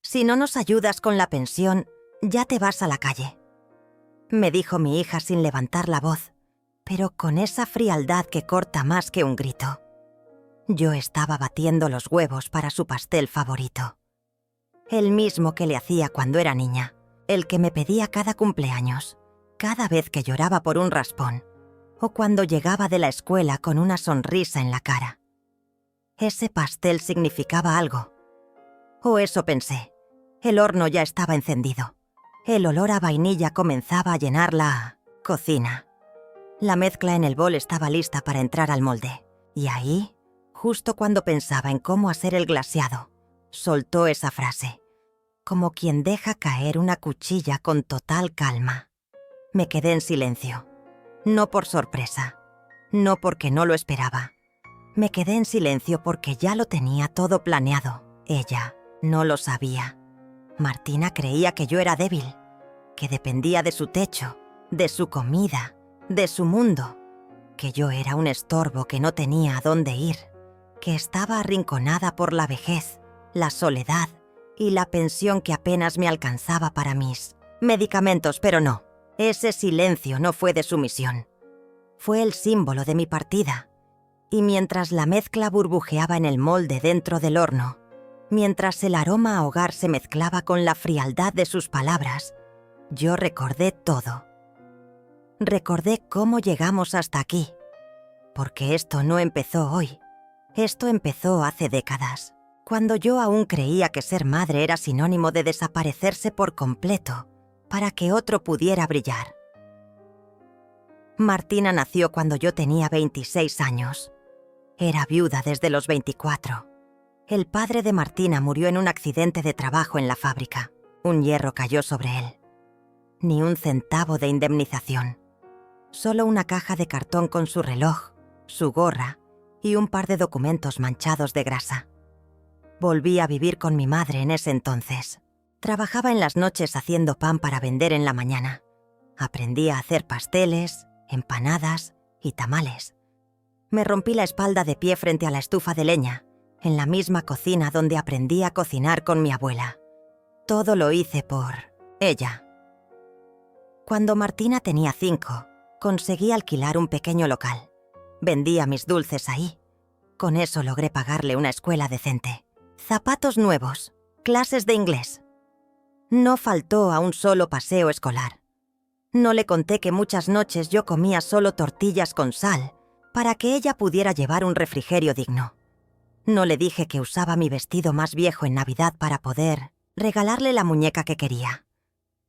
Si no nos ayudas con la pensión, ya te vas a la calle. Me dijo mi hija sin levantar la voz, pero con esa frialdad que corta más que un grito. Yo estaba batiendo los huevos para su pastel favorito. El mismo que le hacía cuando era niña, el que me pedía cada cumpleaños, cada vez que lloraba por un raspón, o cuando llegaba de la escuela con una sonrisa en la cara. Ese pastel significaba algo. O eso pensé. El horno ya estaba encendido. El olor a vainilla comenzaba a llenar la cocina. La mezcla en el bol estaba lista para entrar al molde. Y ahí, justo cuando pensaba en cómo hacer el glaseado, soltó esa frase, como quien deja caer una cuchilla con total calma. Me quedé en silencio. No por sorpresa, no porque no lo esperaba. Me quedé en silencio porque ya lo tenía todo planeado. Ella no lo sabía. Martina creía que yo era débil, que dependía de su techo, de su comida, de su mundo, que yo era un estorbo que no tenía a dónde ir, que estaba arrinconada por la vejez, la soledad y la pensión que apenas me alcanzaba para mis medicamentos, pero no. Ese silencio no fue de sumisión. Fue el símbolo de mi partida. Y mientras la mezcla burbujeaba en el molde dentro del horno, mientras el aroma a hogar se mezclaba con la frialdad de sus palabras, yo recordé todo. Recordé cómo llegamos hasta aquí. Porque esto no empezó hoy. Esto empezó hace décadas, cuando yo aún creía que ser madre era sinónimo de desaparecerse por completo para que otro pudiera brillar. Martina nació cuando yo tenía 26 años. Era viuda desde los 24. El padre de Martina murió en un accidente de trabajo en la fábrica. Un hierro cayó sobre él. Ni un centavo de indemnización. Solo una caja de cartón con su reloj, su gorra y un par de documentos manchados de grasa. Volví a vivir con mi madre en ese entonces. Trabajaba en las noches haciendo pan para vender en la mañana. Aprendí a hacer pasteles, empanadas y tamales. Me rompí la espalda de pie frente a la estufa de leña, en la misma cocina donde aprendí a cocinar con mi abuela. Todo lo hice por ella. Cuando Martina tenía 5, conseguí alquilar un pequeño local. Vendía mis dulces ahí. Con eso logré pagarle una escuela decente. Zapatos nuevos, clases de inglés. No faltó a un solo paseo escolar. No le conté que muchas noches yo comía solo tortillas con sal para que ella pudiera llevar un refrigerio digno. No le dije que usaba mi vestido más viejo en Navidad para poder regalarle la muñeca que quería.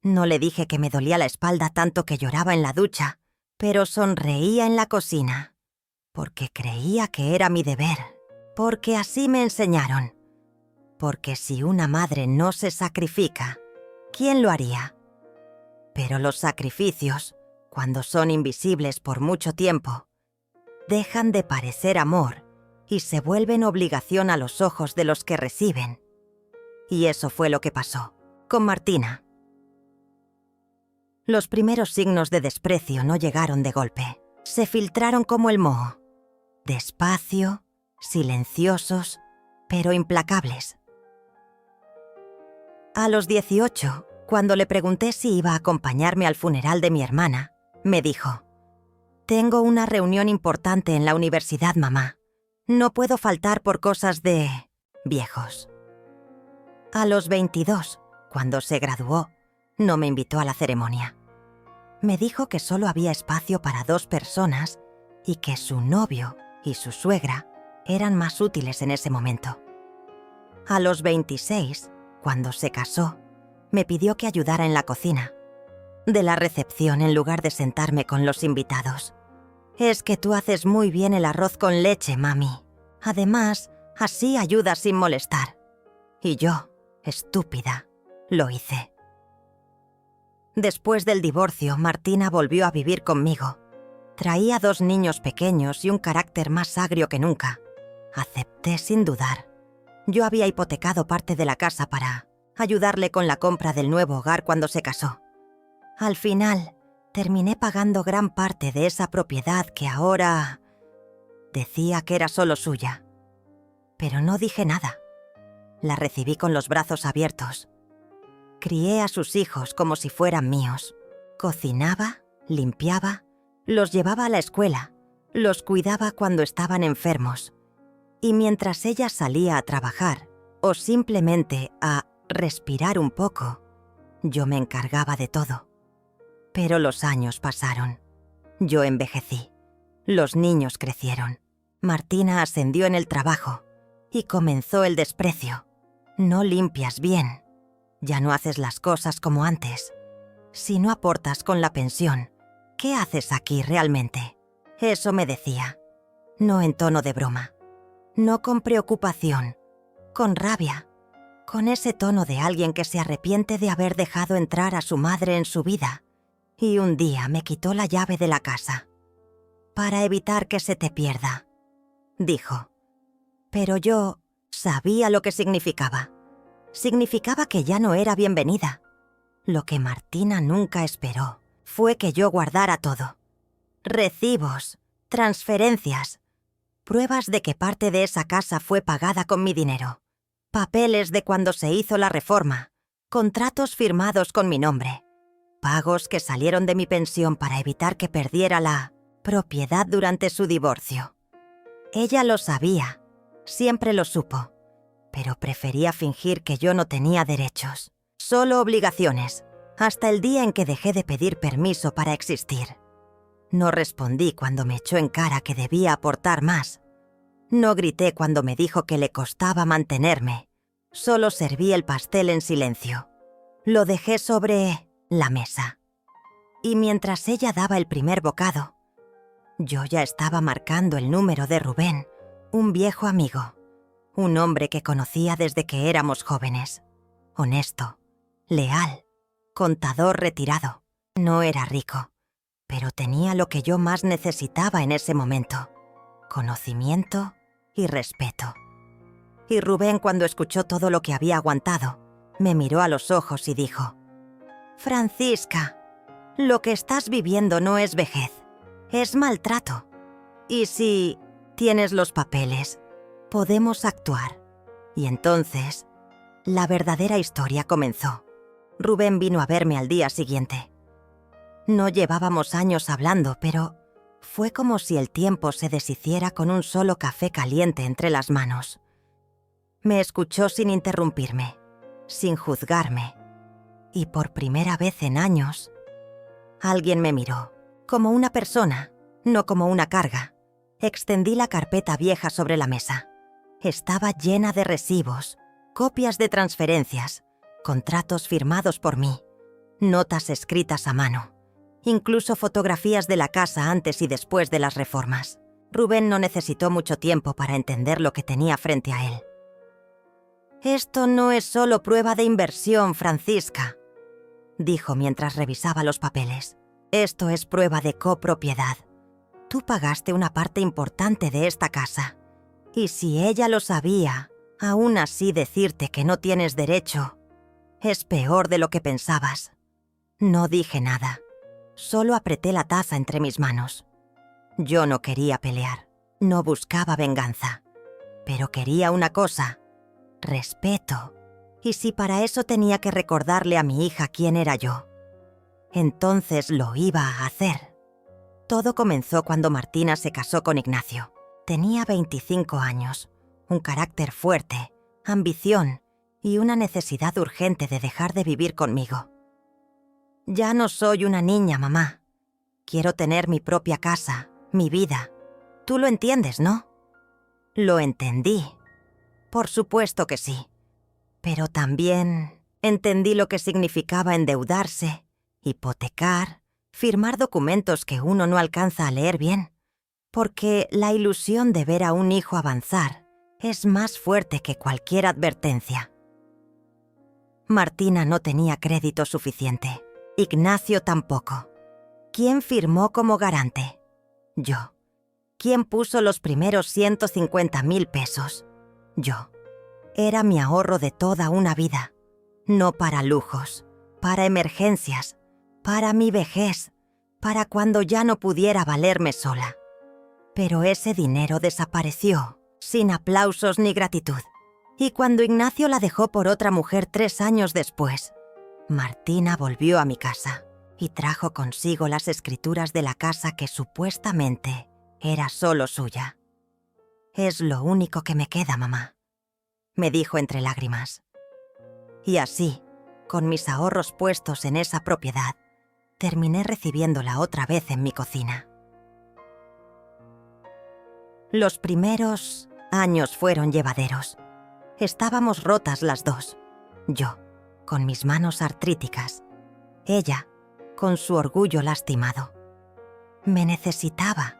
No le dije que me dolía la espalda tanto que lloraba en la ducha, pero sonreía en la cocina, porque creía que era mi deber, porque así me enseñaron. Porque si una madre no se sacrifica, ¿quién lo haría? Pero los sacrificios, cuando son invisibles por mucho tiempo, dejan de parecer amor y se vuelven obligación a los ojos de los que reciben. Y eso fue lo que pasó con Martina. Los primeros signos de desprecio no llegaron de golpe. Se filtraron como el moho. Despacio, silenciosos, pero implacables. A los 18, cuando le pregunté si iba a acompañarme al funeral de mi hermana, me dijo: «Tengo una reunión importante en la universidad, mamá. No puedo faltar por cosas de viejos». A los 22, cuando se graduó, no me invitó a la ceremonia. Me dijo que solo había espacio para 2 personas y que su novio y su suegra eran más útiles en ese momento. A los 26, cuando se casó, me pidió que ayudara en la cocina, de la recepción en lugar de sentarme con los invitados. «Es que tú haces muy bien el arroz con leche, mami. Además, así ayudas sin molestar». Y yo, estúpida, lo hice. Después del divorcio, Martina volvió a vivir conmigo. Traía 2 niños pequeños y un carácter más agrio que nunca. Acepté sin dudar. Yo había hipotecado parte de la casa para ayudarle con la compra del nuevo hogar cuando se casó. Al final, terminé pagando gran parte de esa propiedad que ahora decía que era solo suya. Pero no dije nada. La recibí con los brazos abiertos. Crié a sus hijos como si fueran míos. Cocinaba, limpiaba, los llevaba a la escuela, los cuidaba cuando estaban enfermos. Y mientras ella salía a trabajar o simplemente a respirar un poco, yo me encargaba de todo. Pero los años pasaron. Yo envejecí. Los niños crecieron. Martina ascendió en el trabajo y comenzó el desprecio. No limpias bien. Ya no haces las cosas como antes. Si no aportas con la pensión, ¿qué haces aquí realmente? Eso me decía. No en tono de broma. No con preocupación. Con rabia. Con ese tono de alguien que se arrepiente de haber dejado entrar a su madre en su vida. Y un día me quitó la llave de la casa. Para evitar que se te pierda, dijo. Pero yo sabía lo que significaba. Significaba que ya no era bienvenida. Lo que Martina nunca esperó fue que yo guardara todo. Recibos, transferencias, pruebas de que parte de esa casa fue pagada con mi dinero, papeles de cuando se hizo la reforma, contratos firmados con mi nombre, pagos que salieron de mi pensión para evitar que perdiera la propiedad durante su divorcio. Ella lo sabía, siempre lo supo, pero prefería fingir que yo no tenía derechos, solo obligaciones, hasta el día en que dejé de pedir permiso para existir. No respondí cuando me echó en cara que debía aportar más. No grité cuando me dijo que le costaba mantenerme. Solo serví el pastel en silencio. Lo dejé sobre la mesa. Y mientras ella daba el primer bocado, yo ya estaba marcando el número de Rubén, un viejo amigo, un hombre que conocía desde que éramos jóvenes. Honesto, leal, contador retirado. No era rico, pero tenía lo que yo más necesitaba en ese momento: conocimiento y respeto. Y Rubén, cuando escuchó todo lo que había aguantado, me miró a los ojos y dijo: «Francisca, lo que estás viviendo no es vejez, es maltrato. Y si tienes los papeles, podemos actuar». Y entonces, la verdadera historia comenzó. Rubén vino a verme al día siguiente. No llevábamos años hablando, pero fue como si el tiempo se deshiciera con un solo café caliente entre las manos. Me escuchó sin interrumpirme, sin juzgarme. Y por primera vez en años, alguien me miró, como una persona, no como una carga. Extendí la carpeta vieja sobre la mesa. Estaba llena de recibos, copias de transferencias, contratos firmados por mí, notas escritas a mano, incluso fotografías de la casa antes y después de las reformas. Rubén no necesitó mucho tiempo para entender lo que tenía frente a él. «Esto no es solo prueba de inversión, Francisca», dijo mientras revisaba los papeles. «Esto es prueba de copropiedad. Tú pagaste una parte importante de esta casa. Y si ella lo sabía, aún así decirte que no tienes derecho es peor de lo que pensabas». No dije nada. Solo apreté la taza entre mis manos. Yo no quería pelear, no buscaba venganza, pero quería una cosa: respeto. Y si para eso tenía que recordarle a mi hija quién era yo, entonces lo iba a hacer. Todo comenzó cuando Martina se casó con Ignacio. Tenía 25 años, un carácter fuerte, ambición y una necesidad urgente de dejar de vivir conmigo. «Ya no soy una niña, mamá. Quiero tener mi propia casa, mi vida. Tú lo entiendes, ¿no?» Lo entendí. Por supuesto que sí. Pero también entendí lo que significaba endeudarse, hipotecar, firmar documentos que uno no alcanza a leer bien, porque la ilusión de ver a un hijo avanzar es más fuerte que cualquier advertencia. Martina no tenía crédito suficiente. Ignacio tampoco. ¿Quién firmó como garante? Yo. ¿Quién puso los primeros 150,000 pesos? Yo. Era mi ahorro de toda una vida. No para lujos, para emergencias, para mi vejez, para cuando ya no pudiera valerme sola. Pero ese dinero desapareció, sin aplausos ni gratitud. Y cuando Ignacio la dejó por otra mujer 3 años después, Martina volvió a mi casa y trajo consigo las escrituras de la casa que supuestamente era solo suya. «Es lo único que me queda, mamá», me dijo entre lágrimas. Y así, con mis ahorros puestos en esa propiedad, terminé recibiéndola otra vez en mi cocina. Los primeros años fueron llevaderos. Estábamos rotas las dos. Yo, con mis manos artríticas. Ella, con su orgullo lastimado. Me necesitaba.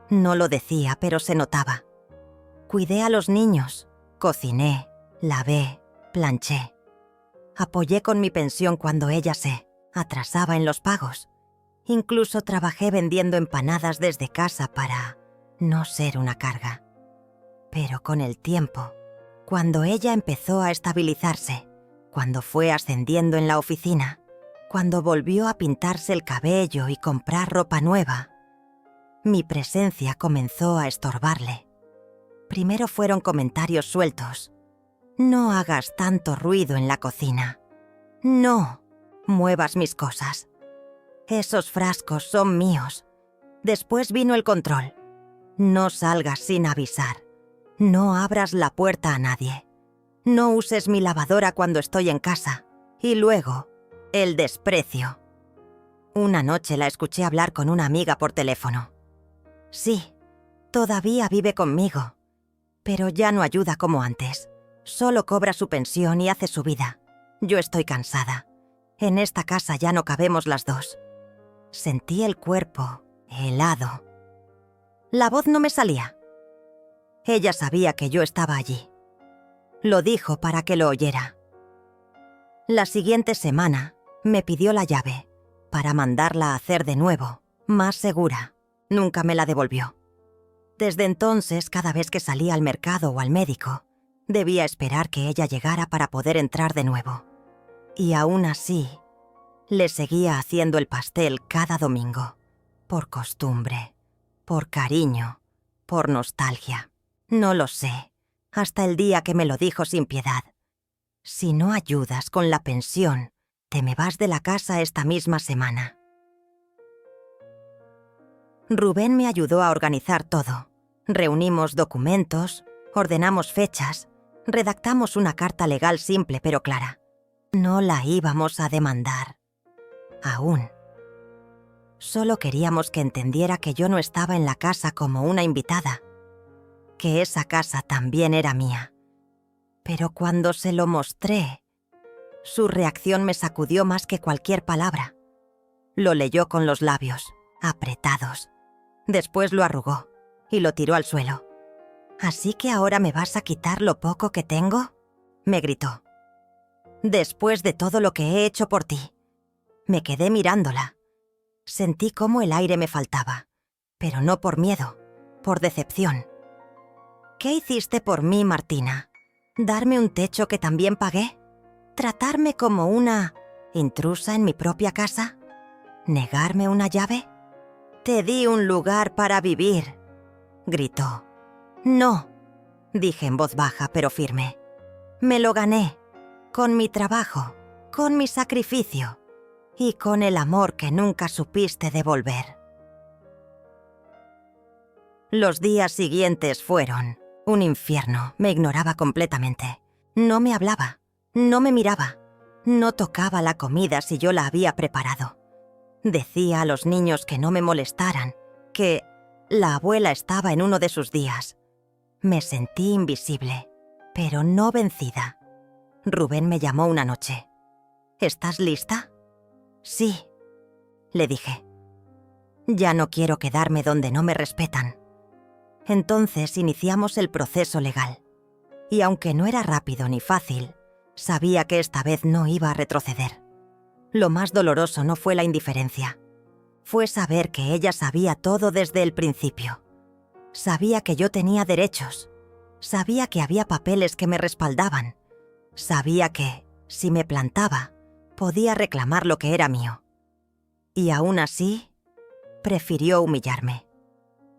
No lo decía, pero se notaba. Cuidé a los niños, cociné, lavé, planché. Apoyé con mi pensión cuando ella se atrasaba en los pagos. Incluso trabajé vendiendo empanadas desde casa para no ser una carga. Pero con el tiempo, cuando ella empezó a estabilizarse, cuando fue ascendiendo en la oficina, cuando volvió a pintarse el cabello y comprar ropa nueva, mi presencia comenzó a estorbarle. Primero fueron comentarios sueltos. «No hagas tanto ruido en la cocina. No muevas mis cosas. Esos frascos son míos». Después vino el control. «No salgas sin avisar. No abras la puerta a nadie. No uses mi lavadora cuando estoy en casa». Y luego, el desprecio. Una noche la escuché hablar con una amiga por teléfono. «Sí, todavía vive conmigo, pero ya no ayuda como antes. Solo cobra su pensión y hace su vida. Yo estoy cansada. En esta casa ya no cabemos las dos». Sentí el cuerpo helado. La voz no me salía. Ella sabía que yo estaba allí. Lo dijo para que lo oyera. La siguiente semana me pidió la llave para mandarla a hacer de nuevo, más segura. Nunca me la devolvió. Desde entonces, cada vez que salía al mercado o al médico, debía esperar que ella llegara para poder entrar de nuevo. Y aún así, le seguía haciendo el pastel cada domingo, por costumbre, por cariño, por nostalgia. No lo sé, hasta el día que me lo dijo sin piedad. «Si no ayudas con la pensión, te me vas de la casa esta misma semana». Rubén me ayudó a organizar todo. Reunimos documentos, ordenamos fechas, redactamos una carta legal simple pero clara. No la íbamos a demandar. Aún. Solo queríamos que entendiera que yo no estaba en la casa como una invitada, que esa casa también era mía. Pero cuando se lo mostré, su reacción me sacudió más que cualquier palabra. Lo leyó con los labios, apretados. Después lo arrugó y lo tiró al suelo. «¿Así que ahora me vas a quitar lo poco que tengo?», me gritó. «Después de todo lo que he hecho por ti». Me quedé mirándola. Sentí cómo el aire me faltaba, pero no por miedo, por decepción. «¿Qué hiciste por mí, Martina? ¿Darme un techo que también pagué? ¿Tratarme como una intrusa en mi propia casa? ¿Negarme una llave? Te di un lugar para vivir», gritó. «No», dije en voz baja pero firme. «Me lo gané, con mi trabajo, con mi sacrificio y con el amor que nunca supiste devolver». Los días siguientes fueron un infierno. Me ignoraba completamente. No me hablaba, no me miraba, no tocaba la comida si yo la había preparado. Decía a los niños que no me molestaran, que la abuela estaba en uno de sus días. Me sentí invisible, pero no vencida. Rubén me llamó una noche. «¿Estás lista?». «Sí», le dije. «Ya no quiero quedarme donde no me respetan». Entonces iniciamos el proceso legal. Y aunque no era rápido ni fácil, sabía que esta vez no iba a retroceder. Lo más doloroso no fue la indiferencia. Fue saber que ella sabía todo desde el principio. Sabía que yo tenía derechos. Sabía que había papeles que me respaldaban. Sabía que, si me plantaba, podía reclamar lo que era mío. Y aún así, prefirió humillarme.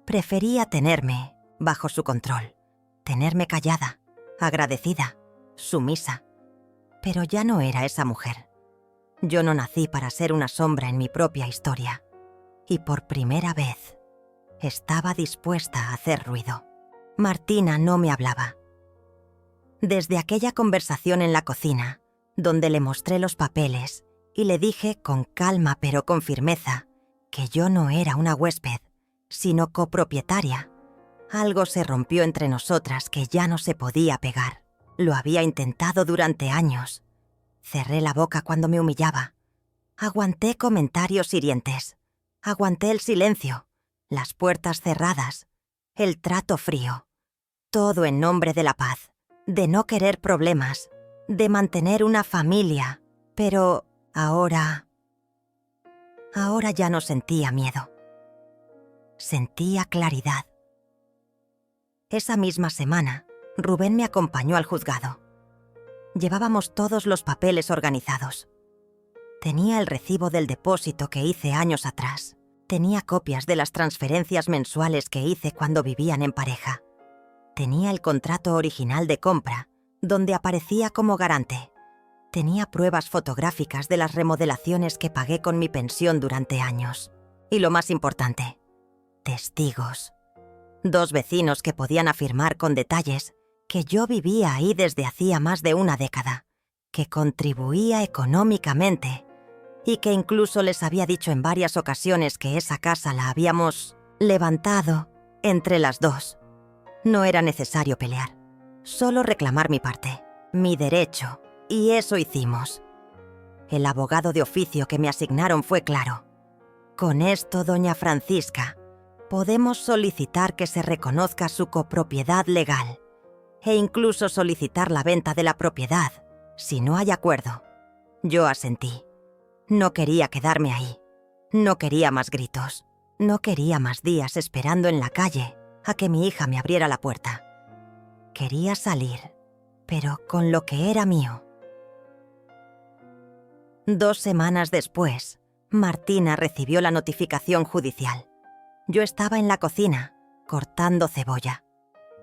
Prefería tenerme bajo su control, tenerme callada, agradecida, sumisa. Pero ya no era esa mujer. Yo no nací para ser una sombra en mi propia historia. Y por primera vez estaba dispuesta a hacer ruido. Martina no me hablaba. Desde aquella conversación en la cocina, donde le mostré los papeles y le dije con calma pero con firmeza que yo no era una huésped, sino copropietaria, algo se rompió entre nosotras que ya no se podía pegar. Lo había intentado durante años. Cerré la boca cuando me humillaba. Aguanté comentarios hirientes. Aguanté el silencio, las puertas cerradas, el trato frío. Todo en nombre de la paz, de no querer problemas, de mantener una familia. Pero ahora ya no sentía miedo. Sentía claridad. Esa misma semana, Rubén me acompañó al juzgado. Llevábamos todos los papeles organizados. Tenía el recibo del depósito que hice años atrás. Tenía copias de las transferencias mensuales que hice cuando vivían en pareja. Tenía el contrato original de compra, donde aparecía como garante. Tenía pruebas fotográficas de las remodelaciones que pagué con mi pensión durante años. Y lo más importante, testigos. 2 vecinos que podían afirmar con detalles que yo vivía ahí desde hacía más de una década, que contribuía económicamente y que incluso les había dicho en varias ocasiones que esa casa la habíamos levantado entre las 2. No era necesario pelear, solo reclamar mi parte, mi derecho, y eso hicimos. El abogado de oficio que me asignaron fue claro. Con esto, doña Francisca, podemos solicitar que se reconozca su copropiedad legal e incluso solicitar la venta de la propiedad, si no hay acuerdo. Yo asentí. No quería quedarme ahí. No quería más gritos. No quería más días esperando en la calle a que mi hija me abriera la puerta. Quería salir, pero con lo que era mío. 2 semanas después, Martina recibió la notificación judicial. Yo estaba en la cocina, cortando cebolla.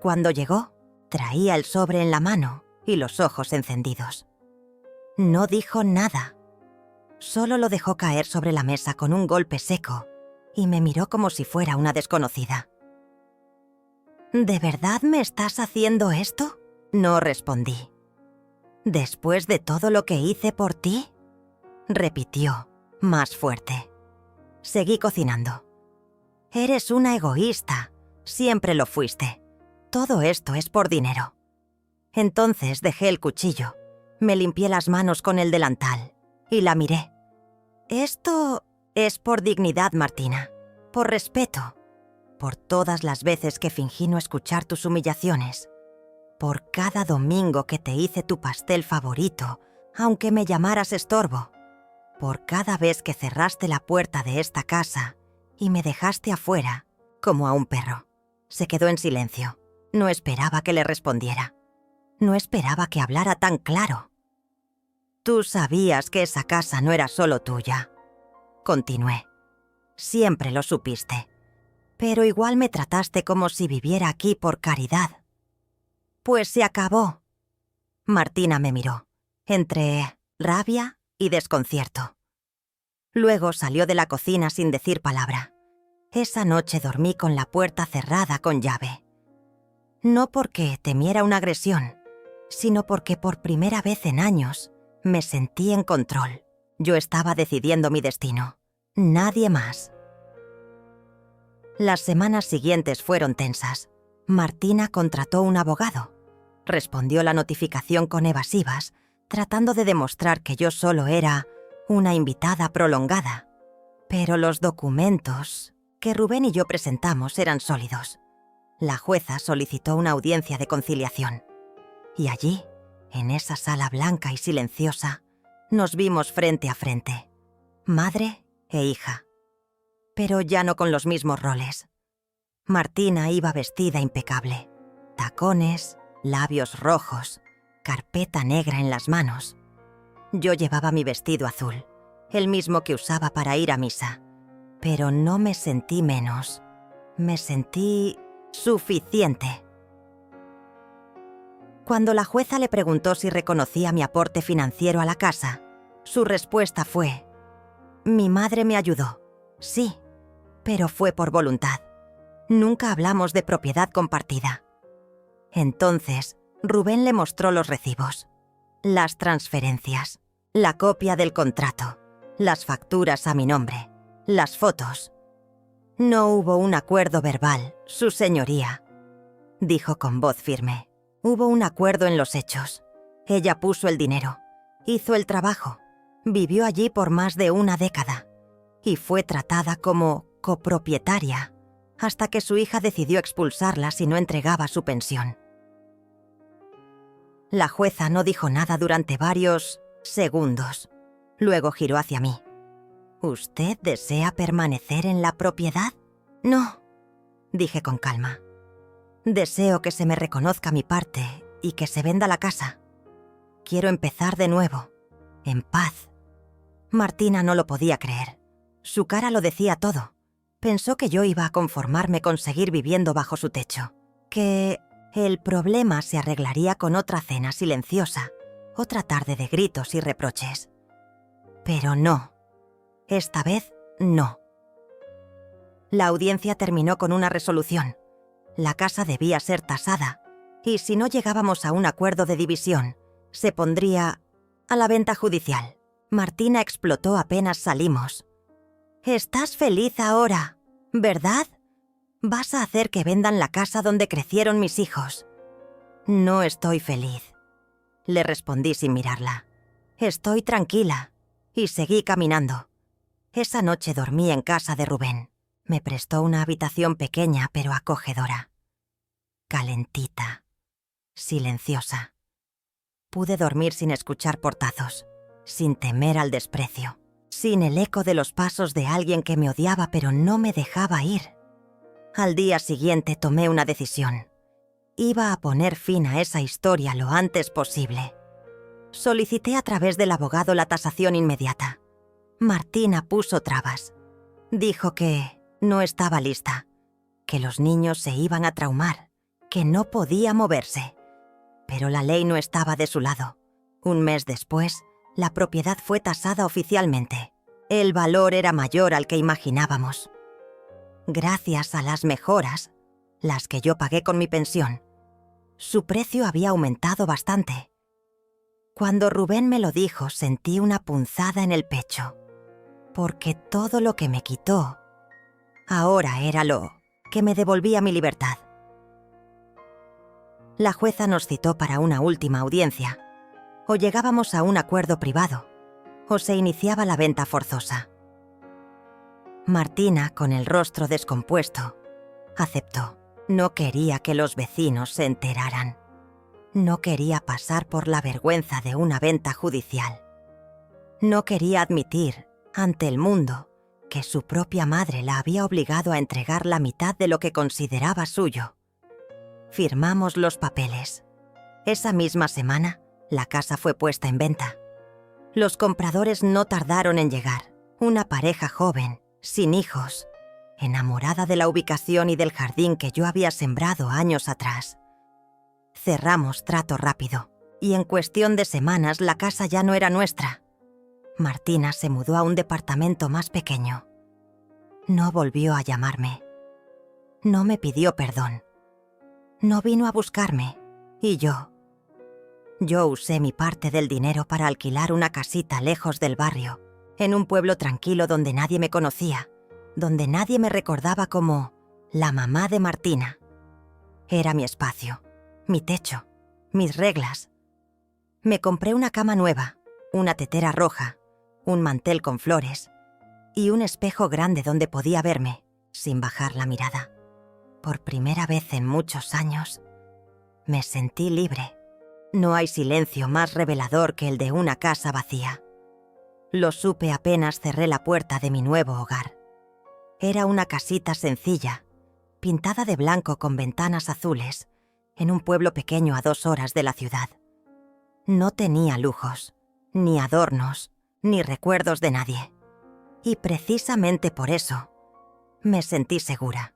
Cuando llegó, traía el sobre en la mano y los ojos encendidos. No dijo nada. Solo lo dejó caer sobre la mesa con un golpe seco y me miró como si fuera una desconocida. ¿De verdad me estás haciendo esto? No respondí. ¿Después de todo lo que hice por ti? Repitió, más fuerte. Seguí cocinando. Eres una egoísta. Siempre lo fuiste. Todo esto es por dinero. Entonces dejé el cuchillo, me limpié las manos con el delantal y la miré. Esto es por dignidad, Martina, por respeto, por todas las veces que fingí no escuchar tus humillaciones, por cada domingo que te hice tu pastel favorito, aunque me llamaras estorbo, por cada vez que cerraste la puerta de esta casa y me dejaste afuera, como a un perro. Se quedó en silencio. No esperaba que le respondiera. No esperaba que hablara tan claro. Tú sabías que esa casa no era solo tuya. Continué. Siempre lo supiste. Pero igual me trataste como si viviera aquí por caridad. Pues se acabó. Martina me miró, entre rabia y desconcierto. Luego salió de la cocina sin decir palabra. Esa noche dormí con la puerta cerrada con llave. No porque temiera una agresión, sino porque por primera vez en años me sentí en control. Yo estaba decidiendo mi destino, nadie más. Las semanas siguientes fueron tensas. Martina contrató un abogado. Respondió la notificación con evasivas, tratando de demostrar que yo solo era una invitada prolongada. Pero los documentos que Rubén y yo presentamos eran sólidos. La jueza solicitó una audiencia de conciliación. Y allí, en esa sala blanca y silenciosa, nos vimos frente a frente, madre e hija. Pero ya no con los mismos roles. Martina iba vestida impecable. Tacones, labios rojos, carpeta negra en las manos. Yo llevaba mi vestido azul, el mismo que usaba para ir a misa. Pero no me sentí menos. Me sentí suficiente. Cuando la jueza le preguntó si reconocía mi aporte financiero a la casa, su respuesta fue: «Mi madre me ayudó, sí, pero fue por voluntad. Nunca hablamos de propiedad compartida». Entonces, Rubén le mostró los recibos, las transferencias, la copia del contrato, las facturas a mi nombre, las fotos. «No hubo un acuerdo verbal, su señoría», dijo con voz firme. «Hubo un acuerdo en los hechos. Ella puso el dinero, hizo el trabajo, vivió allí por más de una década y fue tratada como copropietaria hasta que su hija decidió expulsarla si no entregaba su pensión». La jueza no dijo nada durante varios segundos. Luego giró hacia mí. «¿Usted desea permanecer en la propiedad?» «No», dije con calma. «Deseo que se me reconozca mi parte y que se venda la casa. Quiero empezar de nuevo, en paz». Martina no lo podía creer. Su cara lo decía todo. Pensó que yo iba a conformarme con seguir viviendo bajo su techo, que el problema se arreglaría con otra cena silenciosa, otra tarde de gritos y reproches. Pero no. Esta vez, no. La audiencia terminó con una resolución. La casa debía ser tasada, y si no llegábamos a un acuerdo de división, se pondría a la venta judicial. Martina explotó apenas salimos. «Estás feliz ahora, ¿verdad? Vas a hacer que vendan la casa donde crecieron mis hijos». «No estoy feliz», le respondí sin mirarla. «Estoy tranquila», y seguí caminando. Esa noche dormí en casa de Rubén. Me prestó una habitación pequeña pero acogedora. Calentita, silenciosa. Pude dormir sin escuchar portazos, sin temer al desprecio, sin el eco de los pasos de alguien que me odiaba pero no me dejaba ir. Al día siguiente tomé una decisión. Iba a poner fin a esa historia lo antes posible. Solicité a través del abogado la tasación inmediata. Martina puso trabas. Dijo que no estaba lista, que los niños se iban a traumar, que no podía moverse. Pero la ley no estaba de su lado. Un mes después, la propiedad fue tasada oficialmente. El valor era mayor al que imaginábamos. Gracias a las mejoras, las que yo pagué con mi pensión, su precio había aumentado bastante. Cuando Rubén me lo dijo, sentí una punzada en el pecho, porque todo lo que me quitó ahora era lo que me devolvía mi libertad. La jueza nos citó para una última audiencia. O llegábamos a un acuerdo privado, o se iniciaba la venta forzosa. Martina, con el rostro descompuesto, aceptó. No quería que los vecinos se enteraran. No quería pasar por la vergüenza de una venta judicial. No quería admitir, ante el mundo, que su propia madre la había obligado a entregar la mitad de lo que consideraba suyo. Firmamos los papeles. Esa misma semana, la casa fue puesta en venta. Los compradores no tardaron en llegar. Una pareja joven, sin hijos, enamorada de la ubicación y del jardín que yo había sembrado años atrás. Cerramos trato rápido, y en cuestión de semanas la casa ya no era nuestra. Martina se mudó a un departamento más pequeño. No volvió a llamarme. No me pidió perdón. No vino a buscarme, y yo usé mi parte del dinero para alquilar una casita lejos del barrio, en un pueblo tranquilo donde nadie me conocía, donde nadie me recordaba como la mamá de Martina. Era mi espacio, mi techo, mis reglas. Me compré una cama nueva, una tetera roja, un mantel con flores y un espejo grande donde podía verme, sin bajar la mirada. Por primera vez en muchos años, me sentí libre. No hay silencio más revelador que el de una casa vacía. Lo supe apenas cerré la puerta de mi nuevo hogar. Era una casita sencilla, pintada de blanco con ventanas azules, en un pueblo pequeño a 2 horas de la ciudad. No tenía lujos, ni adornos, ni recuerdos de nadie. Y precisamente por eso, me sentí segura.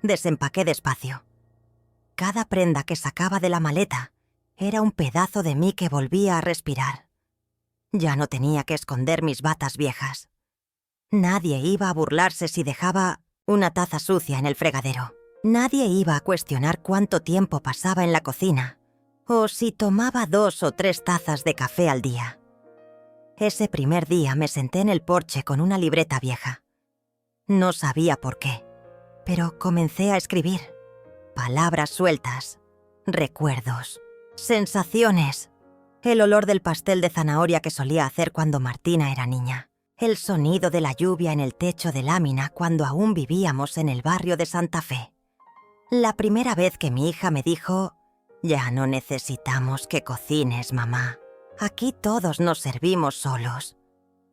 Desempaqué despacio. Cada prenda que sacaba de la maleta Era un pedazo de mí que volvía a respirar. Ya no tenía que esconder mis batas viejas. Nadie iba a burlarse si dejaba una taza sucia en el fregadero. Nadie iba a cuestionar cuánto tiempo pasaba en la cocina o si tomaba 2 o 3 tazas de café al día. Ese primer día me senté en el porche con una libreta vieja. No sabía por qué, pero comencé a escribir. Palabras sueltas, recuerdos, sensaciones. El olor del pastel de zanahoria que solía hacer cuando Martina era niña. El sonido de la lluvia en el techo de lámina cuando aún vivíamos en el barrio de Santa Fe. La primera vez que mi hija me dijo: «Ya no necesitamos que cocines, mamá. Aquí todos nos servimos solos».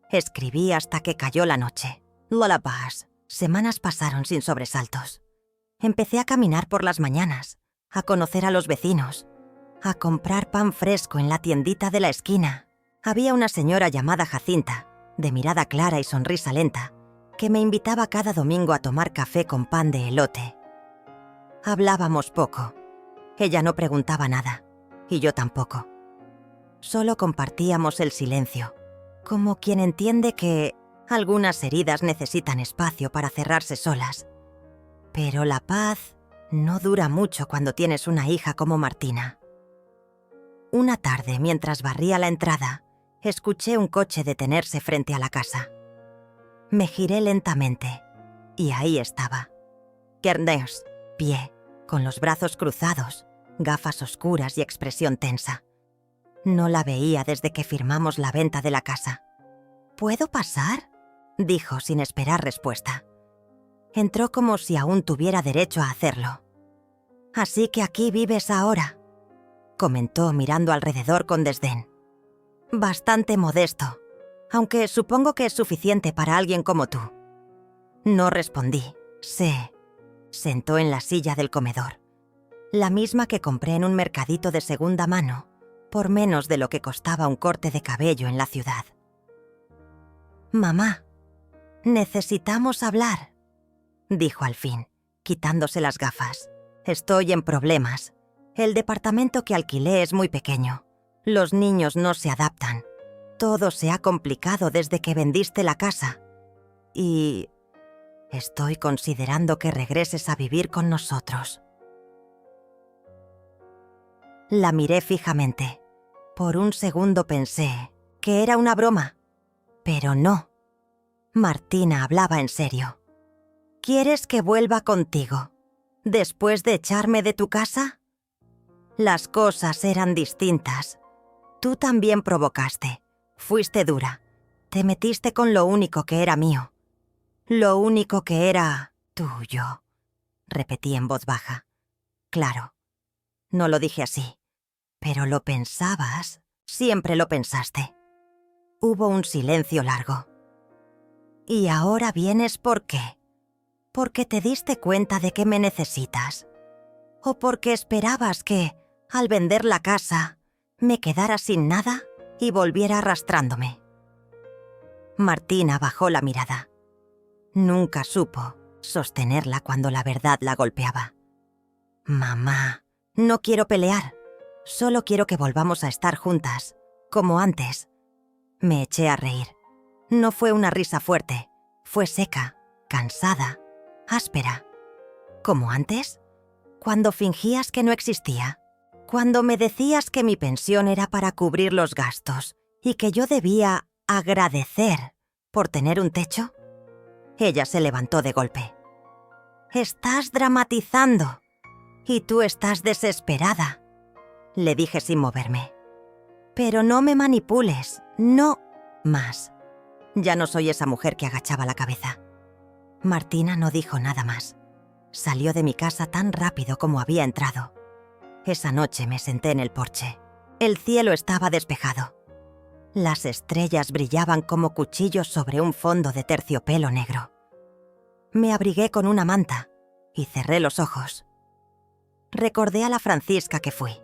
Escribí hasta que cayó la noche. Lullabies. Semanas pasaron sin sobresaltos. Empecé a caminar por las mañanas, a conocer a los vecinos, a comprar pan fresco en la tiendita de la esquina. Había una señora llamada Jacinta, de mirada clara y sonrisa lenta, que me invitaba cada domingo a tomar café con pan de elote. Hablábamos poco. Ella no preguntaba nada, y yo tampoco. Solo compartíamos el silencio, como quien entiende que algunas heridas necesitan espacio para cerrarse solas. Pero la paz no dura mucho cuando tienes una hija como Martina. Una tarde, mientras barría la entrada, escuché un coche detenerse frente a la casa. Me giré lentamente, y ahí estaba. Gerners, pie, con los brazos cruzados, gafas oscuras y expresión tensa. No la veía desde que firmamos la venta de la casa. «¿Puedo pasar?», dijo sin esperar respuesta. Entró como si aún tuviera derecho a hacerlo. «Así que aquí vives ahora», comentó mirando alrededor con desdén. «Bastante modesto, aunque supongo que es suficiente para alguien como tú». No respondí. Se sentó en la silla del comedor, la misma que compré en un mercadito de segunda mano, por menos de lo que costaba un corte de cabello en la ciudad. «Mamá, necesitamos hablar», dijo al fin, quitándose las gafas. «Estoy en problemas. El departamento que alquilé es muy pequeño. Los niños no se adaptan. Todo se ha complicado desde que vendiste la casa. Y estoy considerando que regreses a vivir con nosotros». La miré fijamente. Por un segundo pensé que era una broma, pero no. Martina hablaba en serio. «¿Quieres que vuelva contigo, después de echarme de tu casa?» Las cosas eran distintas. Tú también provocaste. Fuiste dura. Te metiste con lo único que era mío. Lo único que era tuyo. Repetí en voz baja. Claro, no lo dije así. Pero lo pensabas. Siempre lo pensaste. Hubo un silencio largo. «¿Y ahora vienes por qué? ¿Porque te diste cuenta de que me necesitas? ¿O porque esperabas que, al vender la casa, me quedara sin nada y volviera arrastrándome?» Martina bajó la mirada. Nunca supo sostenerla cuando la verdad la golpeaba. «Mamá, no quiero pelear. Solo quiero que volvamos a estar juntas, como antes». Me eché a reír. No fue una risa fuerte. Fue seca, cansada, áspera. ¿Como antes? Cuando fingías que no existía. Cuando me decías que mi pensión era para cubrir los gastos y que yo debía agradecer por tener un techo. Ella se levantó de golpe. «Estás dramatizando. Y tú estás desesperada», le dije sin moverme. «Pero no me manipules, no más». Ya no soy esa mujer que agachaba la cabeza. Martina no dijo nada más. Salió de mi casa tan rápido como había entrado. Esa noche me senté en el porche. El cielo estaba despejado. Las estrellas brillaban como cuchillos sobre un fondo de terciopelo negro. Me abrigué con una manta y cerré los ojos. Recordé a la Francisca que fui.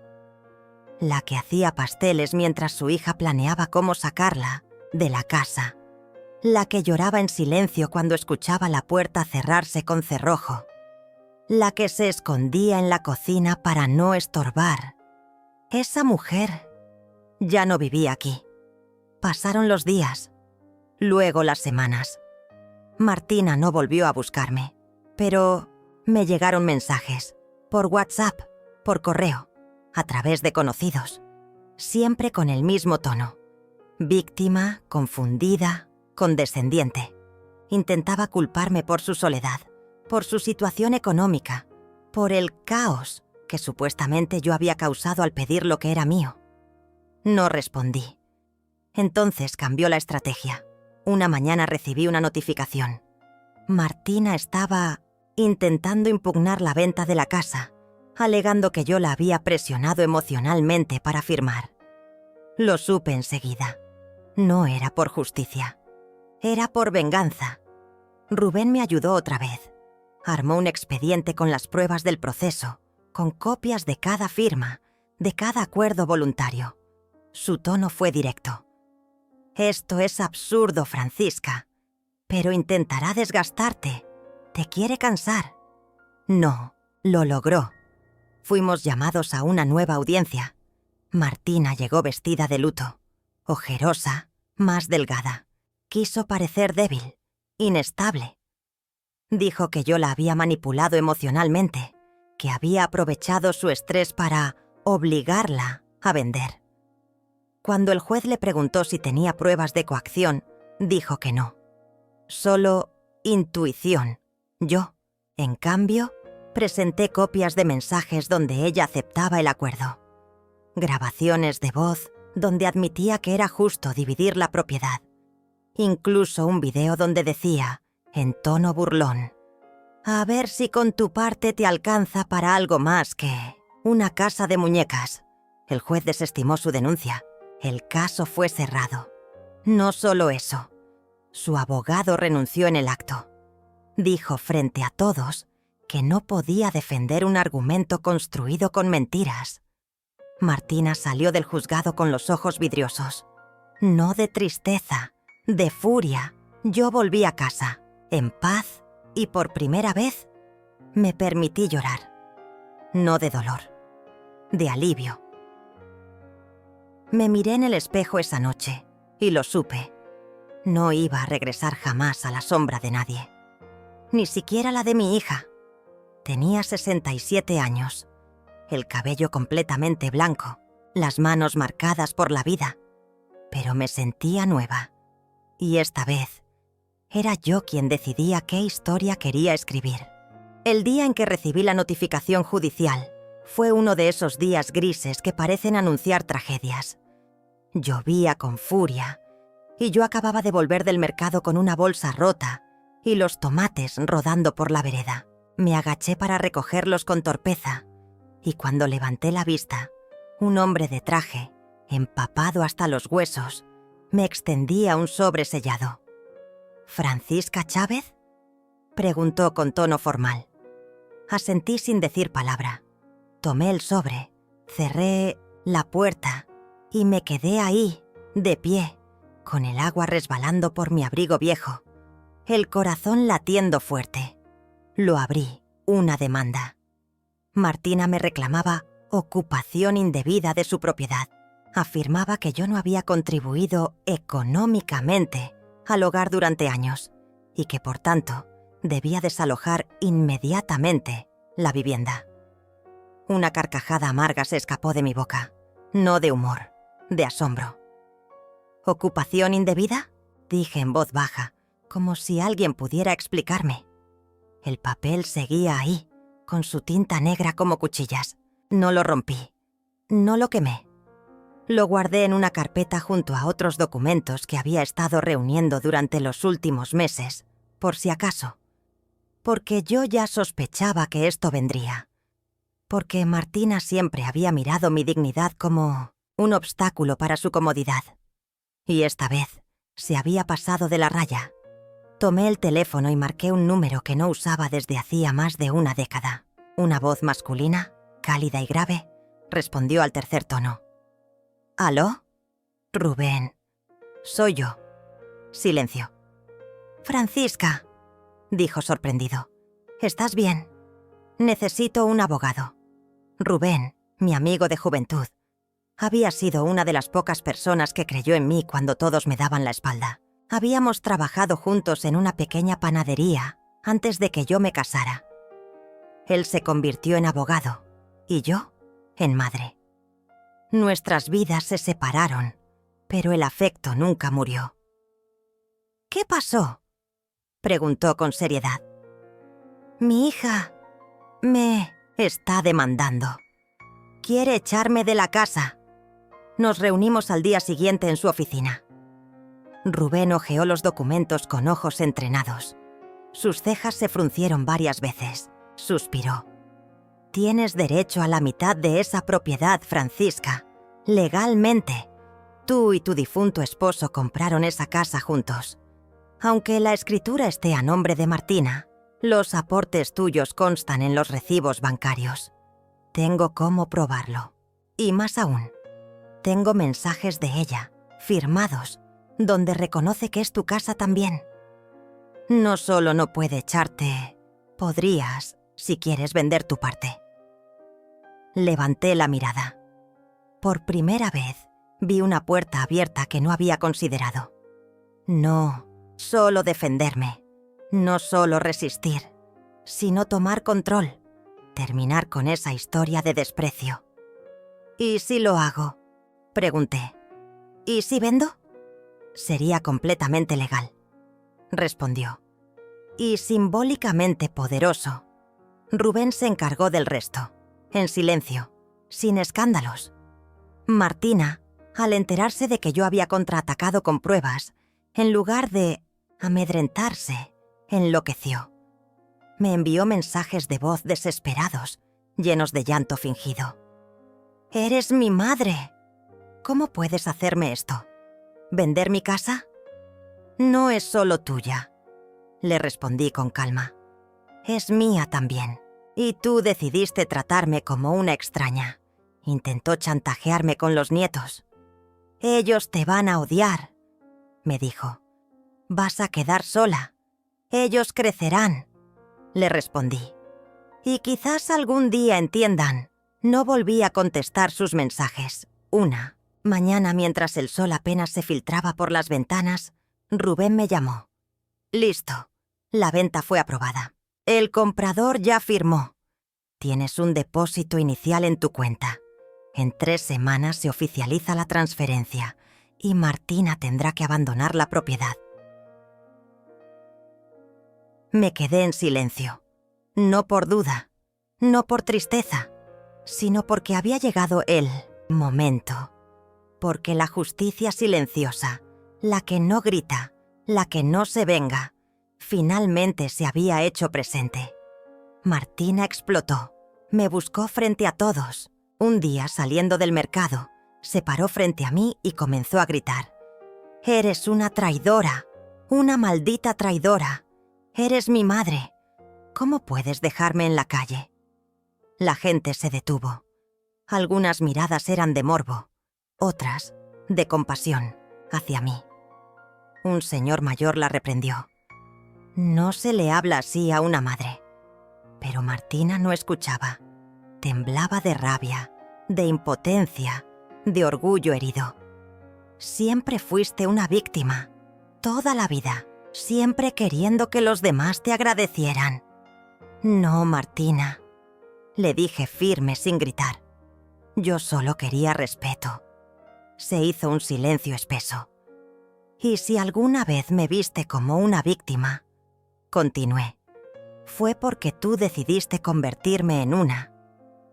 La que hacía pasteles mientras su hija planeaba cómo sacarla de la casa. La que lloraba en silencio cuando escuchaba la puerta cerrarse con cerrojo. La que se escondía en la cocina para no estorbar. Esa mujer ya no vivía aquí. Pasaron los días, luego las semanas. Martina no volvió a buscarme, pero me llegaron mensajes, por WhatsApp, por correo, a través de conocidos, siempre con el mismo tono. Víctima, confundida, condescendiente. Intentaba culparme por su soledad, por su situación económica, por el caos que supuestamente yo había causado al pedir lo que era mío. No respondí. Entonces cambió la estrategia. Una mañana recibí una notificación. Martina estaba intentando impugnar la venta de la casa, alegando que yo la había presionado emocionalmente para firmar. Lo supe enseguida. No era por justicia. Era por venganza. Rubén me ayudó otra vez. Armó un expediente con las pruebas del proceso, con copias de cada firma, de cada acuerdo voluntario. Su tono fue directo. «Esto es absurdo, Francisca, pero intentará desgastarte. Te quiere cansar». No, lo logró. Fuimos llamados a una nueva audiencia. Martina llegó vestida de luto, ojerosa, más delgada. Quiso parecer débil, inestable. Dijo que yo la había manipulado emocionalmente, que había aprovechado su estrés para obligarla a vender. Cuando el juez le preguntó si tenía pruebas de coacción, dijo que no. Solo intuición. Yo, en cambio, presenté copias de mensajes donde ella aceptaba el acuerdo. Grabaciones de voz donde admitía que era justo dividir la propiedad. Incluso un video donde decía, en tono burlón, «A ver si con tu parte te alcanza para algo más que una casa de muñecas». El juez desestimó su denuncia. El caso fue cerrado. No solo eso. Su abogado renunció en el acto. Dijo frente a todos que no podía defender un argumento construido con mentiras. Martina salió del juzgado con los ojos vidriosos. No de tristeza, de furia. Yo volví a casa, en paz, y por primera vez me permití llorar. No de dolor, de alivio. Me miré en el espejo esa noche y lo supe. No iba a regresar jamás a la sombra de nadie. Ni siquiera la de mi hija. Tenía 67 años, el cabello completamente blanco, las manos marcadas por la vida. Pero me sentía nueva. Y esta vez, era yo quien decidía qué historia quería escribir. El día en que recibí la notificación judicial fue uno de esos días grises que parecen anunciar tragedias. Llovía con furia, y yo acababa de volver del mercado con una bolsa rota y los tomates rodando por la vereda. Me agaché para recogerlos con torpeza, y cuando levanté la vista, un hombre de traje, empapado hasta los huesos, me extendía un sobre sellado. «¿Francisca Chávez?», preguntó con tono formal. Asentí sin decir palabra. Tomé el sobre, cerré la puerta y me quedé ahí, de pie, con el agua resbalando por mi abrigo viejo, el corazón latiendo fuerte. Lo abrí, una demanda. Martina me reclamaba ocupación indebida de su propiedad. Afirmaba que yo no había contribuido económicamente al hogar durante años y que, por tanto, debía desalojar inmediatamente la vivienda. Una carcajada amarga se escapó de mi boca, no de humor, de asombro. «¿Ocupación indebida?», dije en voz baja, como si alguien pudiera explicarme. El papel seguía ahí, con su tinta negra como cuchillas. No lo rompí, no lo quemé. Lo guardé en una carpeta junto a otros documentos que había estado reuniendo durante los últimos meses, por si acaso. Porque yo ya sospechaba que esto vendría. Porque Martina siempre había mirado mi dignidad como un obstáculo para su comodidad. Y esta vez se había pasado de la raya. Tomé el teléfono y marqué un número que no usaba desde hacía más de una década. Una voz masculina, cálida y grave, respondió al tercer tono. «¿Aló? Rubén. Soy yo». Silencio. «Francisca», dijo sorprendido. «¿Estás bien? Necesito un abogado. Rubén, mi amigo de juventud, Había sido una de las pocas personas que creyó en mí cuando todos me daban la espalda. Habíamos trabajado juntos en una pequeña panadería antes de que yo me casara. Él se convirtió en abogado y yo en madre. Nuestras vidas se separaron, pero el afecto nunca murió. ¿Qué pasó?, preguntó con seriedad. Mi hija me está demandando. Quiere echarme de la casa. Nos reunimos al día siguiente en su oficina. Rubén hojeó los documentos con ojos entrenados. Sus cejas se fruncieron varias veces. Suspiró. Tienes derecho a la mitad de esa propiedad, Francisca. Legalmente. Tú y tu difunto esposo compraron esa casa juntos. Aunque la escritura esté a nombre de Martina, los aportes tuyos constan en los recibos bancarios. Tengo cómo probarlo. Y más aún, tengo mensajes de ella, firmados, donde reconoce que es tu casa también. No solo no puede echarte, podrías, si quieres, vender tu parte. Levanté la mirada. Por primera vez, vi una puerta abierta que no había considerado. No solo defenderme, no solo resistir, sino tomar control, terminar con esa historia de desprecio. ¿Y si lo hago?, pregunté. ¿Y si vendo? Sería completamente legal, respondió. Y simbólicamente poderoso. Rubén se encargó del resto, en silencio, sin escándalos. Martina, al enterarse de que yo había contraatacado con pruebas, en lugar de amedrentarse, enloqueció. Me envió mensajes de voz desesperados, llenos de llanto fingido. «Eres mi madre. ¿Cómo puedes hacerme esto? ¿Vender mi casa?» «No es solo tuya», le respondí con calma. «Es mía también. Y tú decidiste tratarme como una extraña. Intentó chantajearme con los nietos. Ellos te van a odiar», me dijo. «Vas a quedar sola. Ellos crecerán», le respondí. «Y quizás algún día entiendan». No volví a contestar sus mensajes. Una mañana, mientras el sol apenas se filtraba por las ventanas, Rubén me llamó. «Listo. La venta fue aprobada. El comprador ya firmó. Tienes un depósito inicial en tu cuenta. En 3 semanas se oficializa la transferencia y Martina tendrá que abandonar la propiedad». Me quedé en silencio. No por duda, no por tristeza, sino porque había llegado el momento. Porque la justicia silenciosa, la que no grita, la que no se venga, finalmente se había hecho presente. Martina explotó. Me buscó frente a todos. Un día, saliendo del mercado, se paró frente a mí y comenzó a gritar. «Eres una traidora, una maldita traidora. Eres mi madre. ¿Cómo puedes dejarme en la calle?» La gente se detuvo. Algunas miradas eran de morbo, otras de compasión hacia mí. Un señor mayor la reprendió. «No se le habla así a una madre». Pero Martina no escuchaba. Temblaba de rabia, de impotencia, de orgullo herido. «Siempre fuiste una víctima, toda la vida, siempre queriendo que los demás te agradecieran». «No, Martina», le dije firme sin gritar. Yo solo quería respeto. Se hizo un silencio espeso. «Y si alguna vez me viste como una víctima», continué, «fue porque tú decidiste convertirme en una».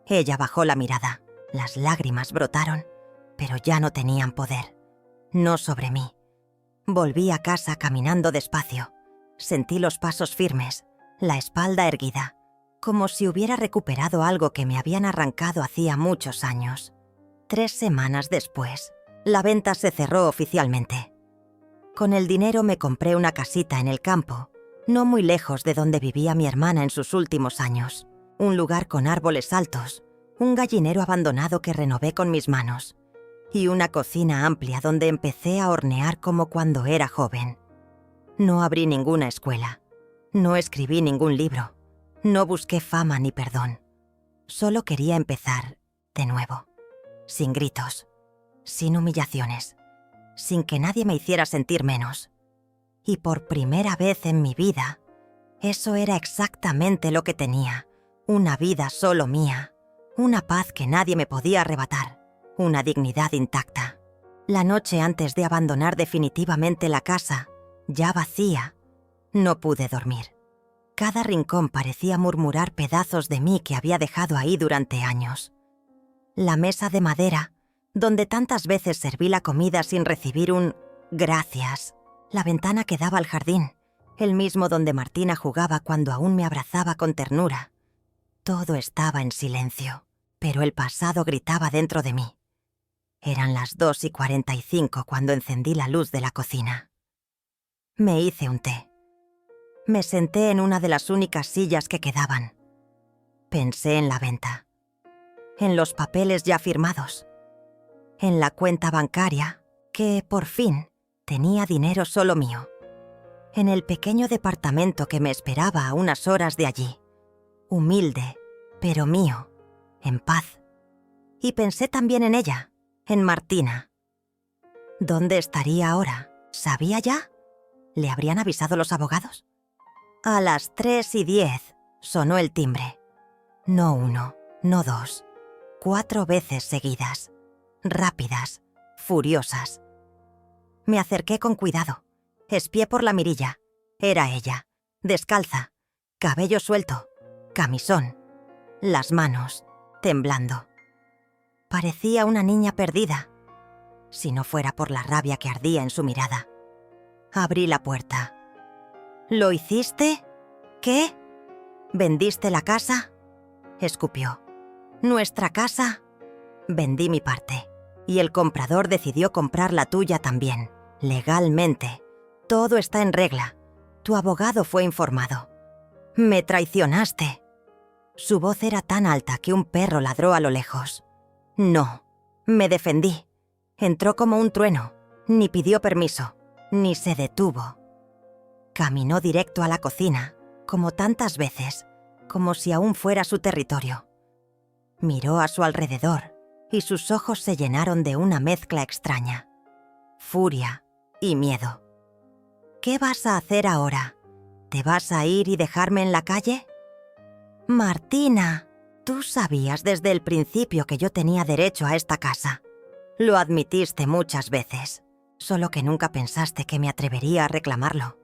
Ella bajó la mirada. Las lágrimas brotaron, pero ya no tenían poder. No sobre mí. Volví a casa caminando despacio. Sentí los pasos firmes, la espalda erguida, como si hubiera recuperado algo que me habían arrancado hacía muchos años. 3 semanas después, la venta se cerró oficialmente. Con el dinero me compré una casita en el campo, no muy lejos de donde vivía mi hermana en sus últimos años. Un lugar con árboles altos, un gallinero abandonado que renové con mis manos, y una cocina amplia donde empecé a hornear como cuando era joven. No abrí ninguna escuela, no escribí ningún libro, no busqué fama ni perdón. Solo quería empezar de nuevo, sin gritos, sin humillaciones, sin que nadie me hiciera sentir menos. Y por primera vez en mi vida, eso era exactamente lo que tenía, una vida solo mía, una paz que nadie me podía arrebatar, una dignidad intacta. La noche antes de abandonar definitivamente la casa, ya vacía, no pude dormir. Cada rincón parecía murmurar pedazos de mí que había dejado ahí durante años. La mesa de madera, donde tantas veces serví la comida sin recibir un «gracias». La ventana que daba al jardín, el mismo donde Martina jugaba cuando aún me abrazaba con ternura. Todo estaba en silencio, pero el pasado gritaba dentro de mí. Eran las 2:45 cuando encendí la luz de la cocina. Me hice un té. Me senté en una de las únicas sillas que quedaban. Pensé en la venta, en los papeles ya firmados, en la cuenta bancaria que, por fin, tenía dinero solo mío, en el pequeño departamento que me esperaba a unas horas de allí, humilde, pero mío, en paz. Y pensé también en ella, en Martina. ¿Dónde estaría ahora? ¿Sabía ya? ¿Le habrían avisado los abogados? A las 3:10 sonó el timbre. No uno, no dos, 4 veces seguidas, rápidas, furiosas. Me acerqué con cuidado, espié por la mirilla. Era ella, descalza, cabello suelto, camisón, las manos temblando. Parecía una niña perdida, si no fuera por la rabia que ardía en su mirada. Abrí la puerta. ¿Lo hiciste? ¿Qué? ¿Vendiste la casa? Escupió. ¿Nuestra casa? Vendí mi parte, y el comprador decidió comprar la tuya también, legalmente. Todo está en regla. Tu abogado fue informado. Me traicionaste. Su voz era tan alta que un perro ladró a lo lejos. No, me defendí. Entró como un trueno, ni pidió permiso, ni se detuvo. Caminó directo a la cocina, como tantas veces, como si aún fuera su territorio. Miró a su alrededor y sus ojos se llenaron de una mezcla extraña, furia y miedo. ¿Qué vas a hacer ahora? ¿Te vas a ir y dejarme en la calle? Martina, tú sabías desde el principio que yo tenía derecho a esta casa. Lo admitiste muchas veces, solo que nunca pensaste que me atrevería a reclamarlo.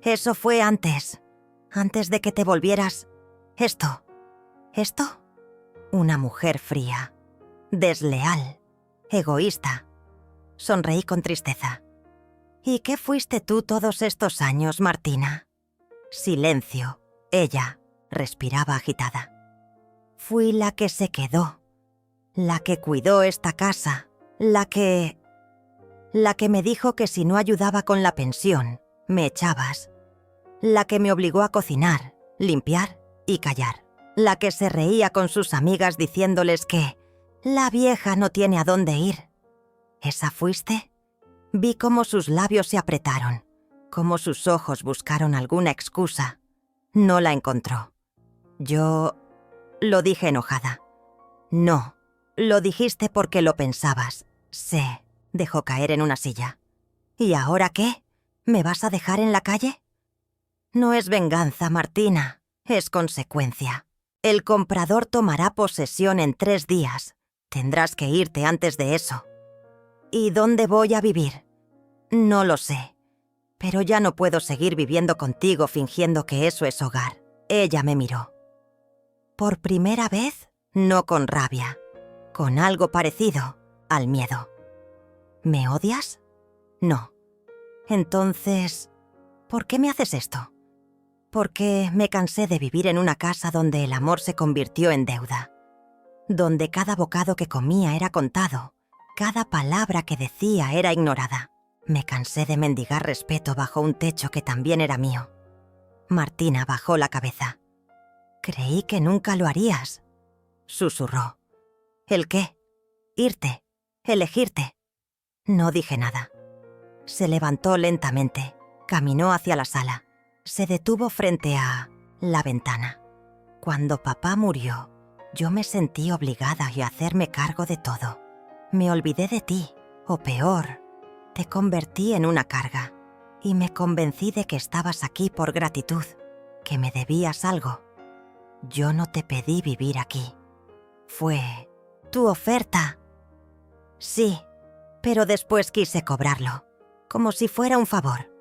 Eso fue antes de que te volvieras... ¿Esto? Una mujer fría, desleal, egoísta. Sonreí con tristeza. ¿Y qué fuiste tú todos estos años, Martina? Silencio. Ella respiraba agitada. Fui la que se quedó, la que cuidó esta casa, la que me dijo que si no ayudaba con la pensión, me echabas. La que me obligó a cocinar, limpiar y callar. La que se reía con sus amigas diciéndoles que la vieja no tiene a dónde ir. ¿Esa fuiste? Vi cómo sus labios se apretaron, cómo sus ojos buscaron alguna excusa. No la encontró. Yo lo dije enojada. No, lo dijiste porque lo pensabas. Sé, dejó caer en una silla. ¿Y ahora qué? ¿Me vas a dejar en la calle? No es venganza, Martina, es consecuencia. El comprador tomará posesión en 3 días. Tendrás que irte antes de eso. ¿Y dónde voy a vivir? No lo sé, pero ya no puedo seguir viviendo contigo fingiendo que eso es hogar. Ella me miró. Por primera vez, no con rabia, con algo parecido al miedo. ¿Me odias? No. Entonces, ¿por qué me haces esto? Porque me cansé de vivir en una casa donde el amor se convirtió en deuda, donde cada bocado que comía era contado, cada palabra que decía era ignorada. Me cansé de mendigar respeto bajo un techo que también era mío. Martina bajó la cabeza. Creí que nunca lo harías, susurró. ¿El qué? Irte, elegirte. No dije nada. Se levantó lentamente, caminó hacia la sala. Se detuvo frente a la ventana. Cuando papá murió, yo me sentí obligada a hacerme cargo de todo. Me olvidé de ti, o peor, te convertí en una carga y me convencí de que estabas aquí por gratitud, que me debías algo. Yo no te pedí vivir aquí. Fue tu oferta. Sí, pero después quise cobrarlo, como si fuera un favor.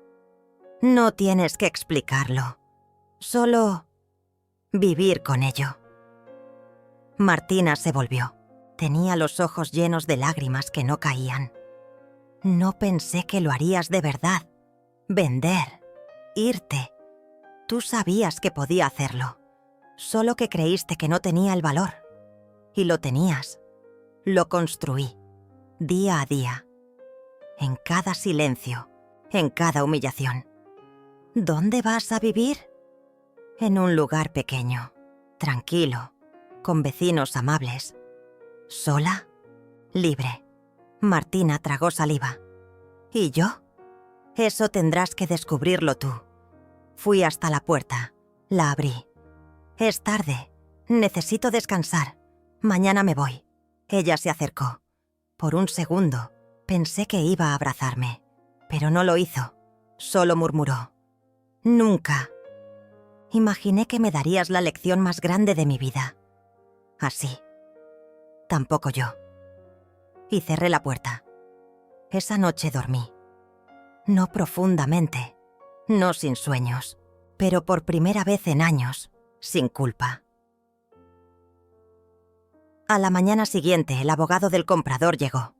No tienes que explicarlo, solo vivir con ello. Martina se volvió. Tenía los ojos llenos de lágrimas que no caían. No pensé que lo harías de verdad. Vender, irte. Tú sabías que podía hacerlo, solo que creíste que no tenía el valor. Y lo tenías. Lo construí, día a día, en cada silencio, en cada humillación. ¿Dónde vas a vivir? En un lugar pequeño, tranquilo, con vecinos amables. ¿Sola? Libre. Martina tragó saliva. ¿Y yo? Eso tendrás que descubrirlo tú. Fui hasta la puerta. La abrí. Es tarde. Necesito descansar. Mañana me voy. Ella se acercó. Por un segundo, pensé que iba a abrazarme, pero no lo hizo. Solo murmuró. Nunca. Imaginé que me darías la lección más grande de mi vida. Así. Tampoco yo. Y cerré la puerta. Esa noche dormí. No profundamente, no sin sueños, pero por primera vez en años, sin culpa. A la mañana siguiente, el abogado del comprador llegó.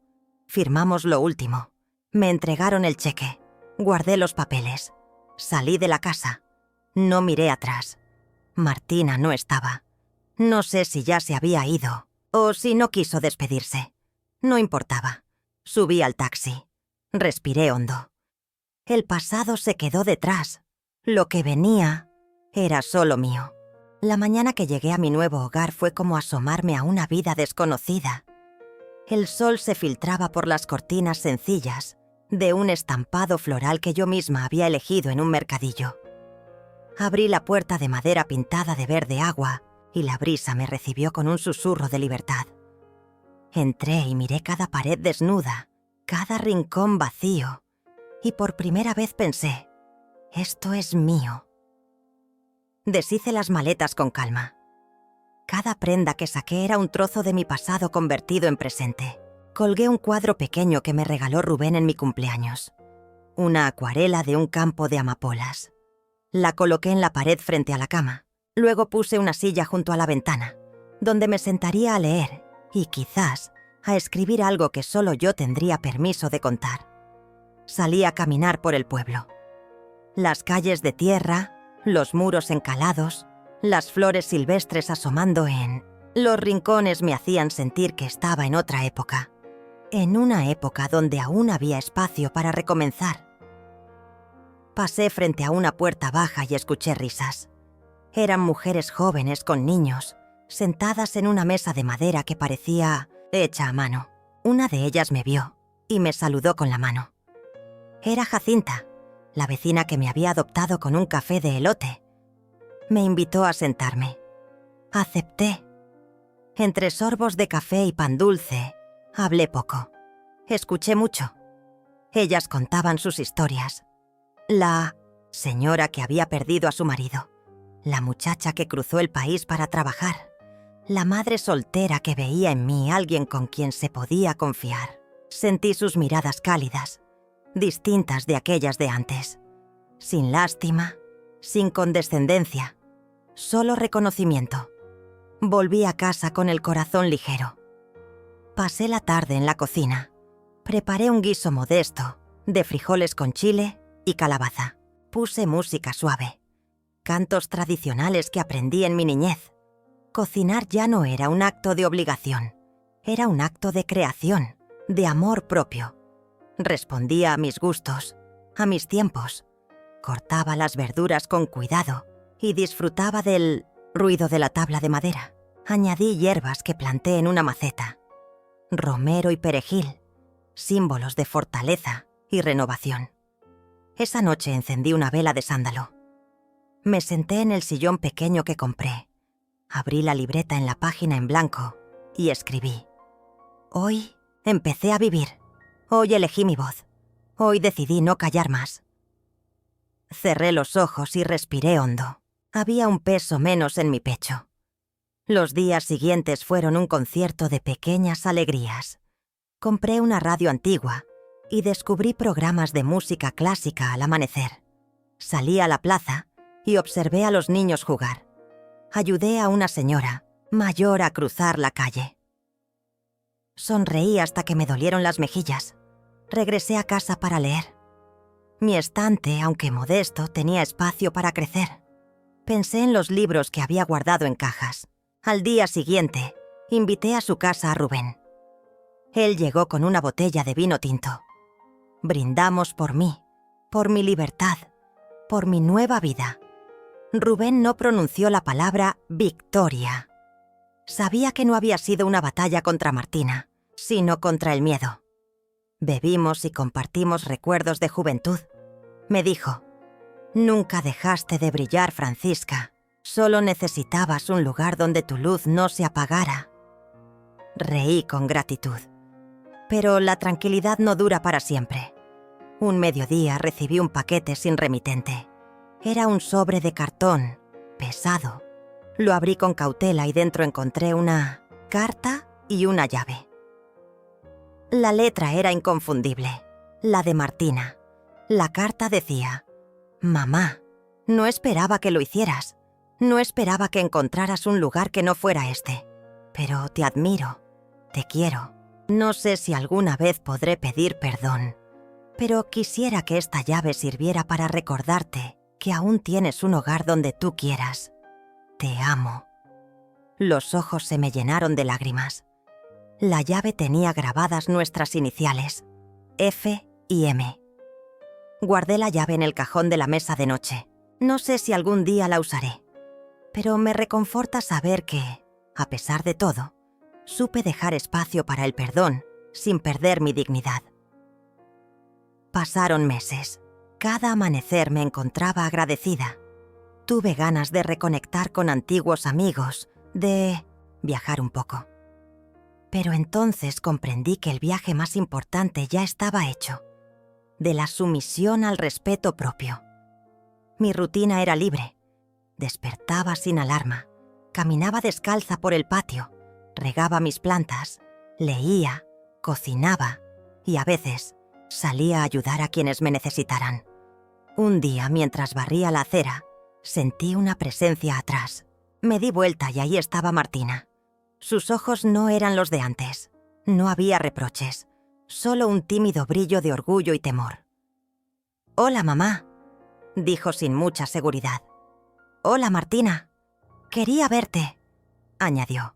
Firmamos lo último. Me entregaron el cheque. Guardé los papeles. Salí de la casa. No miré atrás. Martina no estaba. No sé si ya se había ido o si no quiso despedirse. No importaba. Subí al taxi. Respiré hondo. El pasado se quedó detrás. Lo que venía era solo mío. La mañana que llegué a mi nuevo hogar fue como asomarme a una vida desconocida. El sol se filtraba por las cortinas sencillas de un estampado floral que yo misma había elegido en un mercadillo. Abrí la puerta de madera pintada de verde agua y la brisa me recibió con un susurro de libertad. Entré y miré cada pared desnuda, cada rincón vacío, y por primera vez pensé, esto es mío. Deshice las maletas con calma. Cada prenda que saqué era un trozo de mi pasado convertido en presente. Colgué un cuadro pequeño que me regaló Rubén en mi cumpleaños. Una acuarela de un campo de amapolas. La coloqué en la pared frente a la cama. Luego puse una silla junto a la ventana, donde me sentaría a leer y quizás a escribir algo que solo yo tendría permiso de contar. Salí a caminar por el pueblo. Las calles de tierra, los muros encalados, las flores silvestres asomando en los rincones me hacían sentir que estaba en otra época. En una época donde aún había espacio para recomenzar. Pasé frente a una puerta baja y escuché risas. Eran mujeres jóvenes con niños, sentadas en una mesa de madera que parecía hecha a mano. Una de ellas me vio y me saludó con la mano. Era Jacinta, la vecina que me había adoptado con un café de elote. Me invitó a sentarme. Acepté. Entre sorbos de café y pan dulce, hablé poco. Escuché mucho. Ellas contaban sus historias. La señora que había perdido a su marido. La muchacha que cruzó el país para trabajar. La madre soltera que veía en mí alguien con quien se podía confiar. Sentí sus miradas cálidas, distintas de aquellas de antes. Sin lástima, sin condescendencia, solo reconocimiento. Volví a casa con el corazón ligero. Pasé la tarde en la cocina. Preparé un guiso modesto, de frijoles con chile y calabaza. Puse música suave, cantos tradicionales que aprendí en mi niñez. Cocinar ya no era un acto de obligación, era un acto de creación, de amor propio. Respondía a mis gustos, a mis tiempos. Cortaba las verduras con cuidado y disfrutaba del ruido de la tabla de madera. Añadí hierbas que planté en una maceta. Romero y perejil, símbolos de fortaleza y renovación. Esa noche encendí una vela de sándalo. Me senté en el sillón pequeño que compré. Abrí la libreta en la página en blanco y escribí: Hoy Empecé a vivir. Hoy elegí mi voz. Hoy decidí no callar más. Cerré los ojos y respiré hondo. Había un peso menos en mi pecho. Los días siguientes fueron un concierto de pequeñas alegrías. Compré una radio antigua y descubrí programas de música clásica al amanecer. Salí a la plaza y observé a los niños jugar. Ayudé a una señora mayor a cruzar la calle. Sonreí hasta que me dolieron las mejillas. Regresé a casa para leer. Mi estante, aunque modesto, tenía espacio para crecer. Pensé en los libros que había guardado en cajas. Al día siguiente, invité a su casa a Rubén. Él llegó con una botella de vino tinto. Brindamos por mí, por mi libertad, por mi nueva vida. Rubén no pronunció la palabra victoria. Sabía que no había sido una batalla contra Martina, sino contra el miedo. Bebimos y compartimos recuerdos de juventud. Me dijo: «Nunca dejaste de brillar, Francisca. Solo necesitabas un lugar donde tu luz no se apagara». Reí con gratitud. Pero la tranquilidad no dura para siempre. Un mediodía recibí un paquete sin remitente. Era un sobre de cartón, pesado. Lo abrí con cautela y dentro encontré una carta y una llave. La letra era inconfundible, la de Martina. La carta decía: «Mamá, no esperaba que lo hicieras. No esperaba que encontraras un lugar que no fuera este. Pero te admiro, te quiero. No sé si alguna vez podré pedir perdón, pero quisiera que esta llave sirviera para recordarte que aún tienes un hogar donde tú quieras. Te amo». Los ojos se me llenaron de lágrimas. La llave tenía grabadas nuestras iniciales, F y M. Guardé la llave en el cajón de la mesa de noche. No sé si algún día la usaré, pero me reconforta saber que, a pesar de todo, supe dejar espacio para el perdón sin perder mi dignidad. Pasaron meses. Cada amanecer me encontraba agradecida. Tuve ganas de reconectar con antiguos amigos, de viajar un poco. Pero entonces comprendí que el viaje más importante ya estaba hecho, de la sumisión al respeto propio. Mi rutina era libre. Despertaba sin alarma, caminaba descalza por el patio, regaba mis plantas, leía, cocinaba y a veces salía a ayudar a quienes me necesitaran. Un día, mientras barría la acera, sentí una presencia atrás. Me di vuelta y ahí estaba Martina. Sus ojos no eran los de antes. No había reproches, solo un tímido brillo de orgullo y temor. «Hola, mamá», dijo sin mucha seguridad. «Hola, Martina. Quería verte», añadió.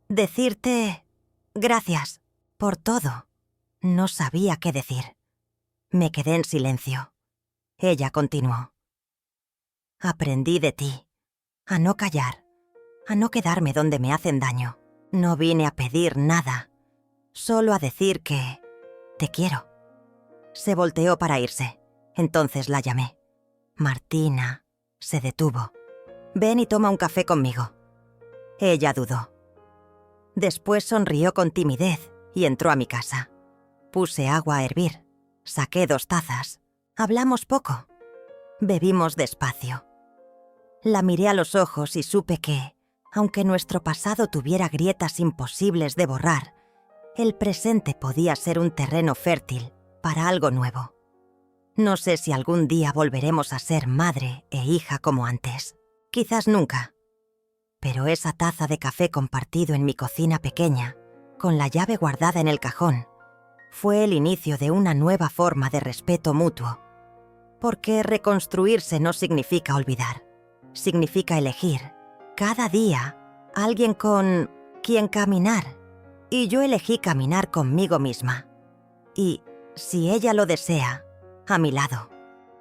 «Decirte gracias por todo». No sabía qué decir. Me quedé en silencio. Ella continuó. «Aprendí de ti, a no callar, a no quedarme donde me hacen daño. No vine a pedir nada, solo a decir que te quiero». Se volteó para irse. Entonces la llamé. «Martina», se detuvo. «Ven y toma un café conmigo». Ella dudó. Después sonrió con timidez y entró a mi casa. Puse agua a hervir. Saqué 2 tazas. Hablamos poco. Bebimos despacio. La miré a los ojos y supe que, aunque nuestro pasado tuviera grietas imposibles de borrar, el presente podía ser un terreno fértil para algo nuevo. No sé si algún día volveremos a ser madre e hija como antes. Quizás nunca. Pero esa taza de café compartido en mi cocina pequeña, con la llave guardada en el cajón, fue el inicio de una nueva forma de respeto mutuo. Porque reconstruirse no significa olvidar. Significa elegir, cada día, alguien con quien caminar. Y yo elegí caminar conmigo misma. Y, si ella lo desea, a mi lado.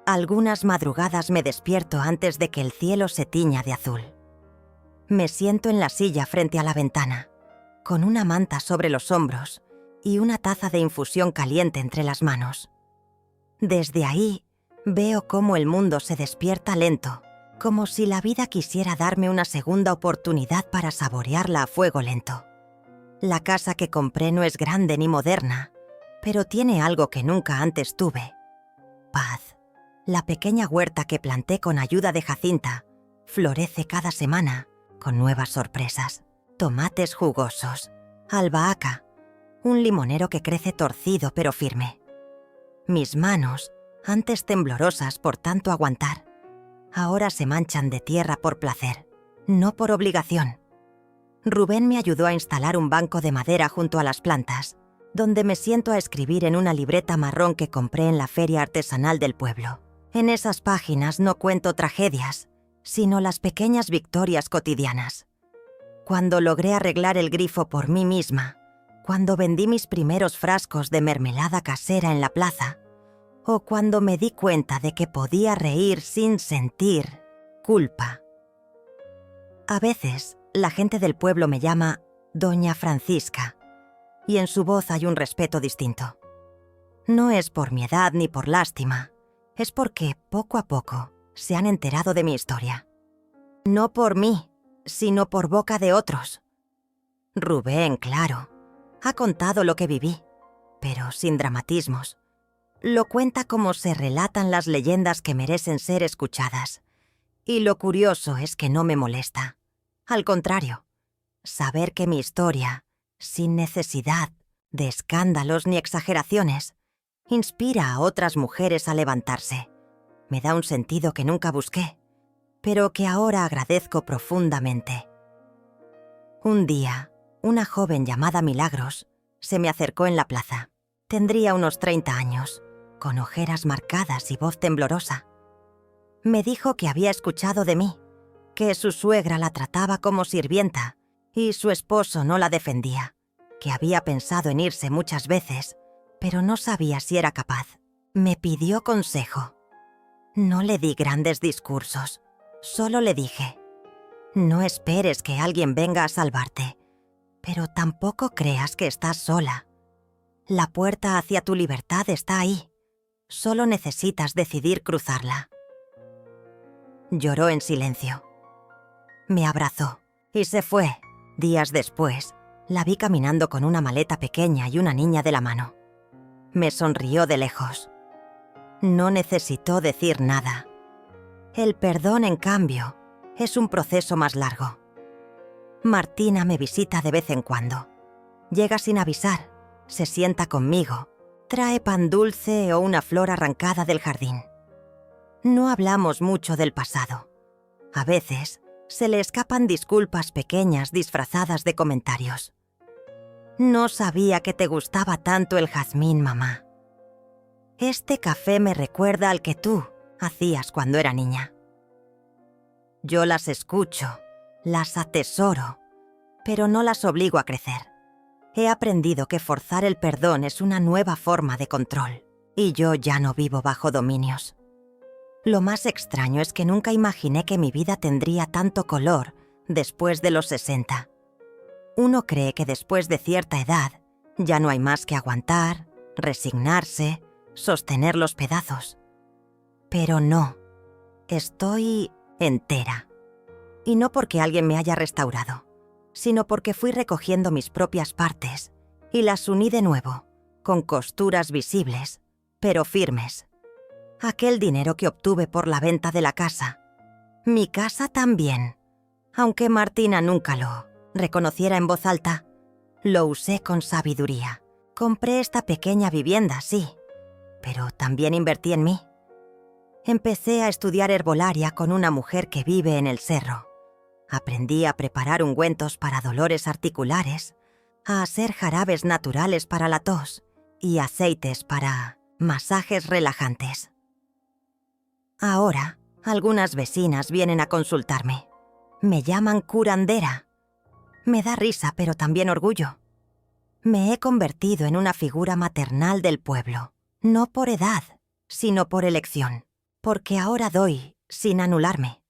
Algunas madrugadas me despierto antes de que el cielo se tiña de azul. Me siento en la silla frente a la ventana, con una manta sobre los hombros y una taza de infusión caliente entre las manos. Desde ahí, veo cómo el mundo se despierta lento, como si la vida quisiera darme una segunda oportunidad para saborearla a fuego lento. La casa que compré no es grande ni moderna, pero tiene algo que nunca antes tuve: paz. La pequeña huerta que planté con ayuda de Jacinta florece cada semana con nuevas sorpresas. Tomates jugosos, albahaca, un limonero que crece torcido pero firme. Mis manos, antes temblorosas por tanto aguantar, ahora se manchan de tierra por placer, no por obligación. Rubén me ayudó a instalar un banco de madera junto a las plantas, donde me siento a escribir en una libreta marrón que compré en la feria artesanal del pueblo. En esas páginas no cuento tragedias, sino las pequeñas victorias cotidianas. Cuando logré arreglar el grifo por mí misma, cuando vendí mis primeros frascos de mermelada casera en la plaza, o cuando me di cuenta de que podía reír sin sentir culpa. A veces, la gente del pueblo me llama Doña Francisca, y en su voz hay un respeto distinto. No es por mi edad ni por lástima, es porque, poco a poco, se han enterado de mi historia. No por mí, sino por boca de otros. Rubén, claro, ha contado lo que viví, pero sin dramatismos. Lo cuenta como se relatan las leyendas que merecen ser escuchadas. Y lo curioso es que no me molesta. Al contrario, saber que mi historia, sin necesidad de escándalos ni exageraciones, inspira a otras mujeres a levantarse, me da un sentido que nunca busqué, pero que ahora agradezco profundamente. Un día, una joven llamada Milagros se me acercó en la plaza. Tendría unos 30 años, con ojeras marcadas y voz temblorosa. Me dijo que había escuchado de mí, que su suegra la trataba como sirvienta y su esposo no la defendía, que había pensado en irse muchas veces, pero no sabía si era capaz. Me pidió consejo. No le di grandes discursos, solo le dije: no esperes que alguien venga a salvarte, pero tampoco creas que estás sola. La puerta hacia tu libertad está ahí, solo necesitas decidir cruzarla. Lloró en silencio. Me abrazó y se fue. Días después, la vi caminando con una maleta pequeña y una niña de la mano. Me sonrió de lejos. No necesitó decir nada. El perdón, en cambio, es un proceso más largo. Martina me visita de vez en cuando. Llega sin avisar, se sienta conmigo, trae pan dulce o una flor arrancada del jardín. No hablamos mucho del pasado. A veces se le escapan disculpas pequeñas disfrazadas de comentarios. No sabía que te gustaba tanto el jazmín, mamá. Este café me recuerda al que tú hacías cuando era niña. Yo las escucho, las atesoro, pero no las obligo a crecer. He aprendido que forzar el perdón es una nueva forma de control, y yo ya no vivo bajo dominios. Lo más extraño es que nunca imaginé que mi vida tendría tanto color después de los 60. Uno cree que después de cierta edad ya no hay más que aguantar, resignarse, sostener los pedazos. Pero no, estoy entera. Y no porque alguien me haya restaurado, sino porque fui recogiendo mis propias partes y las uní de nuevo, con costuras visibles, pero firmes. Aquel dinero que obtuve por la venta de la casa, mi casa también, aunque Martina nunca lo reconociera en voz alta, lo usé con sabiduría. Compré esta pequeña vivienda, sí, pero también invertí en mí. Empecé a estudiar herbolaria con una mujer que vive en el cerro. Aprendí a preparar ungüentos para dolores articulares, a hacer jarabes naturales para la tos y aceites para masajes relajantes. Ahora, algunas vecinas vienen a consultarme. Me llaman curandera. Me da risa, pero también orgullo. Me he convertido en una figura maternal del pueblo, no por edad, sino por elección, porque ahora doy sin anularme.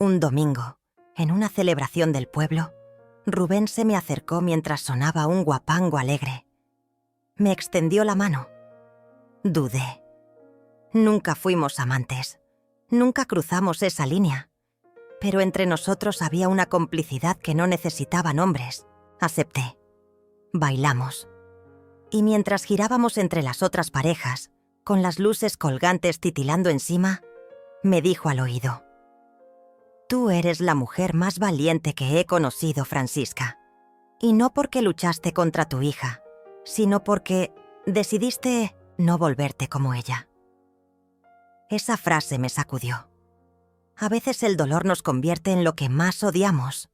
Un domingo, en una celebración del pueblo, Rubén se me acercó mientras sonaba un guapango alegre. Me extendió la mano. Dudé. Nunca fuimos amantes. Nunca cruzamos esa línea. Pero entre nosotros había una complicidad que no necesitaba nombres. Acepté. Bailamos. Y mientras girábamos entre las otras parejas, con las luces colgantes titilando encima, me dijo al oído: «Tú eres la mujer más valiente que he conocido, Francisca. Y no porque luchaste contra tu hija, sino porque decidiste no volverte como ella». Esa frase me sacudió. A veces el dolor nos convierte en lo que más odiamos,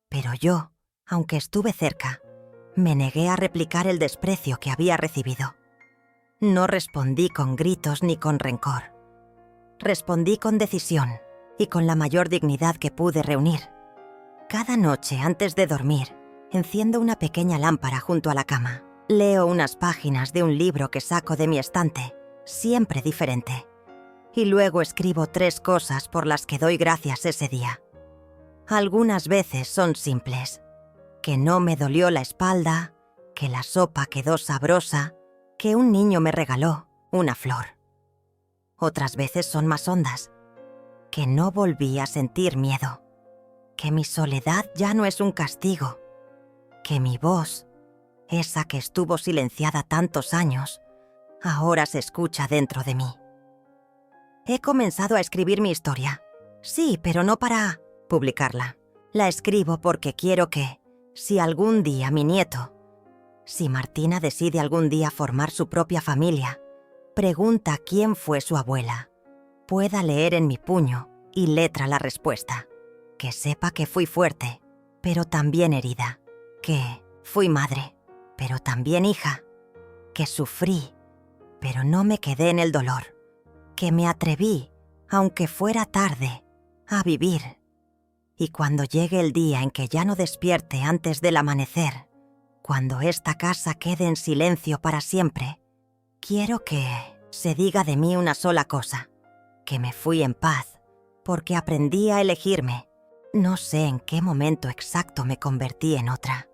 pero yo, aunque estuve cerca, me negué a replicar el desprecio que había recibido. No respondí con gritos ni con rencor. Respondí con decisión y con la mayor dignidad que pude reunir. Cada noche, antes de dormir, enciendo una pequeña lámpara junto a la cama. Leo unas páginas de un libro que saco de mi estante, siempre diferente. Y luego escribo 3 cosas por las que doy gracias ese día. Algunas veces son simples: que no me dolió la espalda, que la sopa quedó sabrosa, que un niño me regaló una flor. Otras veces son más hondas: que no volví a sentir miedo, que mi soledad ya no es un castigo, que mi voz, esa que estuvo silenciada tantos años, ahora se escucha dentro de mí. He comenzado a escribir mi historia. Sí, pero no para publicarla. La escribo porque quiero que, si algún día mi nieto, si Martina decide algún día formar su propia familia, pregunta quién fue su abuela, pueda leer en mi puño y letra la respuesta. Que sepa que fui fuerte, pero también herida. Que fui madre, pero también hija. Que sufrí, pero no me quedé en el dolor. Que me atreví, aunque fuera tarde, a vivir. Y cuando llegue el día en que ya no despierte antes del amanecer, cuando esta casa quede en silencio para siempre, quiero que se diga de mí una sola cosa: que me fui en paz, porque aprendí a elegirme. No sé en qué momento exacto me convertí en otra.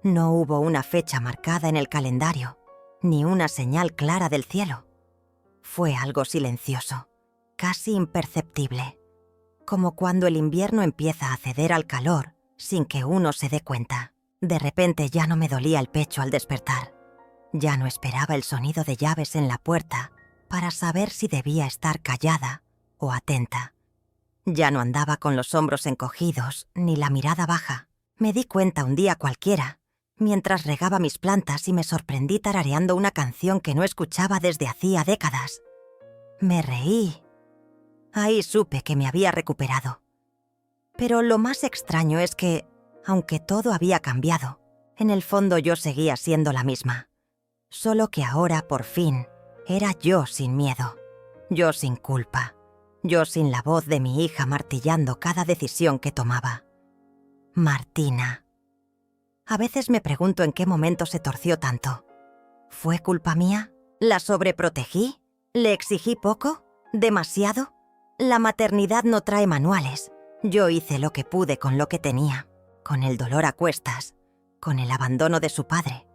No hubo una fecha marcada en el calendario, ni una señal clara del cielo. Fue algo silencioso, casi imperceptible, como cuando el invierno empieza a ceder al calor sin que uno se dé cuenta. De repente ya no me dolía el pecho al despertar. Ya no esperaba el sonido de llaves en la puerta para saber si debía estar callada o atenta. Ya no andaba con los hombros encogidos ni la mirada baja. Me di cuenta un día cualquiera, mientras regaba mis plantas, y me sorprendí tarareando una canción que no escuchaba desde hacía décadas. Me reí. Ahí supe que me había recuperado. Pero lo más extraño es que, aunque todo había cambiado, en el fondo yo seguía siendo la misma. Solo que ahora, por fin, era yo sin miedo, yo sin culpa, yo sin la voz de mi hija martillando cada decisión que tomaba. Martina. A veces me pregunto en qué momento se torció tanto. ¿Fue culpa mía? ¿La sobreprotegí? ¿Le exigí poco? ¿Demasiado? La maternidad no trae manuales. Yo hice lo que pude con lo que tenía, con el dolor a cuestas, con el abandono de su padre,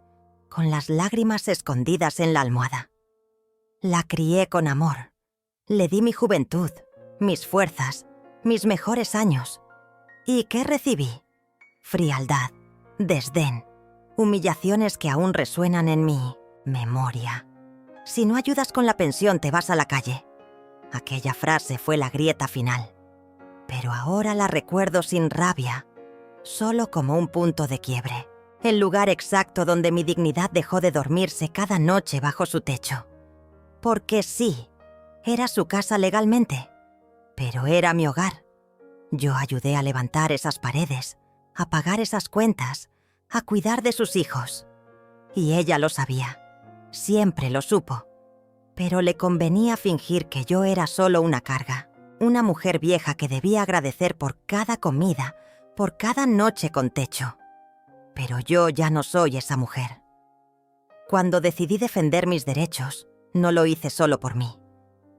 con las lágrimas escondidas en la almohada. La crié con amor. Le di mi juventud, mis fuerzas, mis mejores años. ¿Y qué recibí? Frialdad, desdén, humillaciones que aún resuenan en mi memoria. Si no ayudas con la pensión, te vas a la calle. Aquella frase fue la grieta final. Pero ahora la recuerdo sin rabia, solo como un punto de quiebre. El lugar exacto donde mi dignidad dejó de dormirse cada noche bajo su techo. Porque sí, era su casa legalmente, pero era mi hogar. Yo ayudé a levantar esas paredes, a pagar esas cuentas, a cuidar de sus hijos. Y ella lo sabía, siempre lo supo. Pero le convenía fingir que yo era solo una carga, una mujer vieja que debía agradecer por cada comida, por cada noche con techo. Pero yo ya no soy esa mujer. Cuando decidí defender mis derechos, no lo hice solo por mí.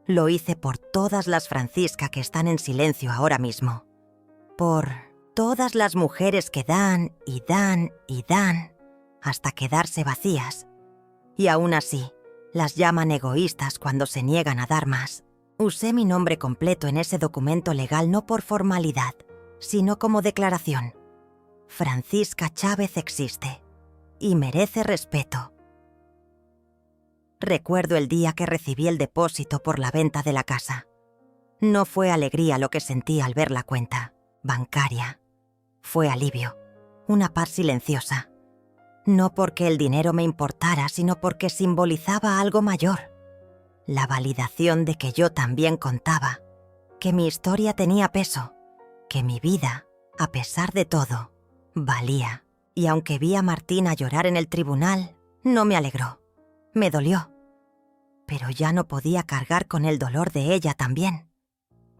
Lo hice por todas las Francisca que están en silencio ahora mismo. Por todas las mujeres que dan y dan y dan hasta quedarse vacías. Y aún así, las llaman egoístas cuando se niegan a dar más. Usé mi nombre completo en ese documento legal no por formalidad, sino como declaración. Francisca Chávez existe y merece respeto. Recuerdo el día que recibí el depósito por la venta de la casa. No fue alegría lo que sentí al ver la cuenta bancaria. Fue alivio, una paz silenciosa. No porque el dinero me importara, sino porque simbolizaba algo mayor. La validación de que yo también contaba, que mi historia tenía peso, que mi vida, a pesar de todo, valía. Y aunque vi a Martina llorar en el tribunal, no me alegró. Me dolió. Pero ya no podía cargar con el dolor de ella también.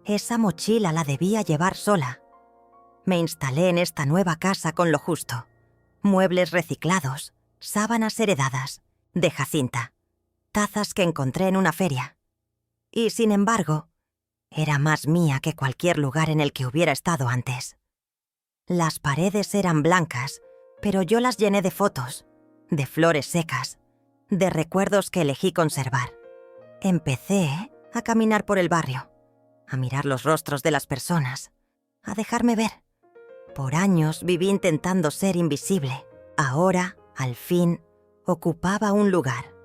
Esa mochila la debía llevar sola. Me instalé en esta nueva casa con lo justo. Muebles reciclados, sábanas heredadas, de Jacinta, tazas que encontré en una feria. Y sin embargo, era más mía que cualquier lugar en el que hubiera estado antes. Las paredes eran blancas, pero yo las llené de fotos, de flores secas, de recuerdos que elegí conservar. Empecé a caminar por el barrio, a mirar los rostros de las personas, a dejarme ver. Por años viví intentando ser invisible. Ahora, al fin, ocupaba un lugar.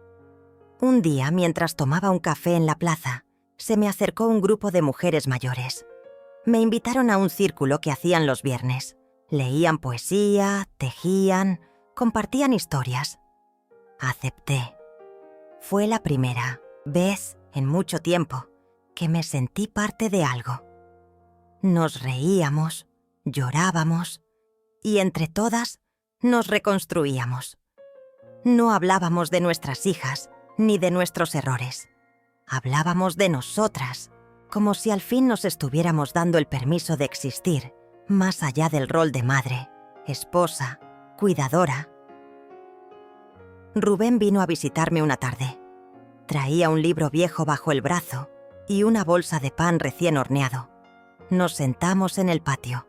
Un día, mientras tomaba un café en la plaza, se me acercó un grupo de mujeres mayores. Me invitaron a un círculo que hacían los viernes. Leían poesía, tejían, compartían historias. Acepté. Fue la primera vez en mucho tiempo que me sentí parte de algo. Nos reíamos, llorábamos y entre todas nos reconstruíamos. No hablábamos de nuestras hijas ni de nuestros errores. Hablábamos de nosotras, como si al fin nos estuviéramos dando el permiso de existir, más allá del rol de madre, esposa, cuidadora. Rubén vino a visitarme una tarde. Traía un libro viejo bajo el brazo y una bolsa de pan recién horneado. Nos sentamos en el patio.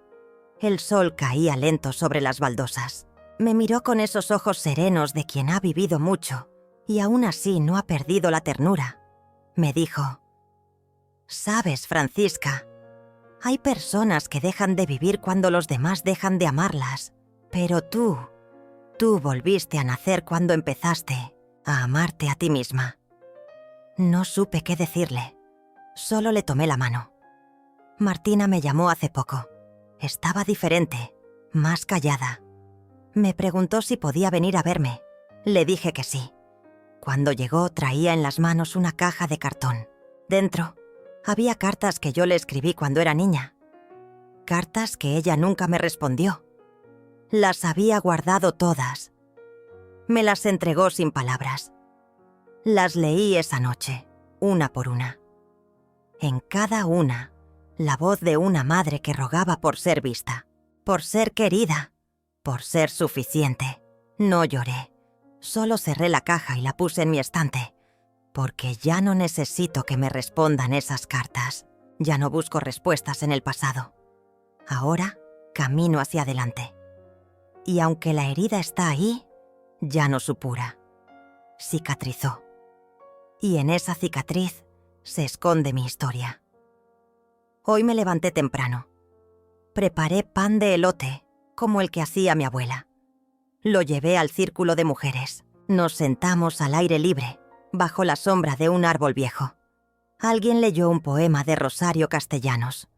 El sol caía lento sobre las baldosas. Me miró con esos ojos serenos de quien ha vivido mucho y aún así no ha perdido la ternura. Me dijo: «Sabes, Francisca, hay personas que dejan de vivir cuando los demás dejan de amarlas, pero tú volviste a nacer cuando empezaste a amarte a ti misma». No supe qué decirle. Solo le tomé la mano. Martina me llamó hace poco. Estaba diferente, más callada. Me preguntó si podía venir a verme. Le dije que sí. Cuando llegó, traía en las manos una caja de cartón. Dentro había cartas que yo le escribí cuando era niña. Cartas que ella nunca me respondió. Las había guardado todas. Me las entregó sin palabras. Las leí esa noche, una por una. En cada una, la voz de una madre que rogaba por ser vista, por ser querida, por ser suficiente. No lloré. Solo cerré la caja y la puse en mi estante, porque ya no necesito que me respondan esas cartas. Ya no busco respuestas en el pasado. Ahora camino hacia adelante. Y aunque la herida está ahí, ya no supura. Cicatrizó. Y en esa cicatriz se esconde mi historia. Hoy me levanté temprano. Preparé pan de elote, como el que hacía mi abuela. Lo llevé al círculo de mujeres. Nos sentamos al aire libre, bajo la sombra de un árbol viejo. Alguien leyó un poema de Rosario Castellanos.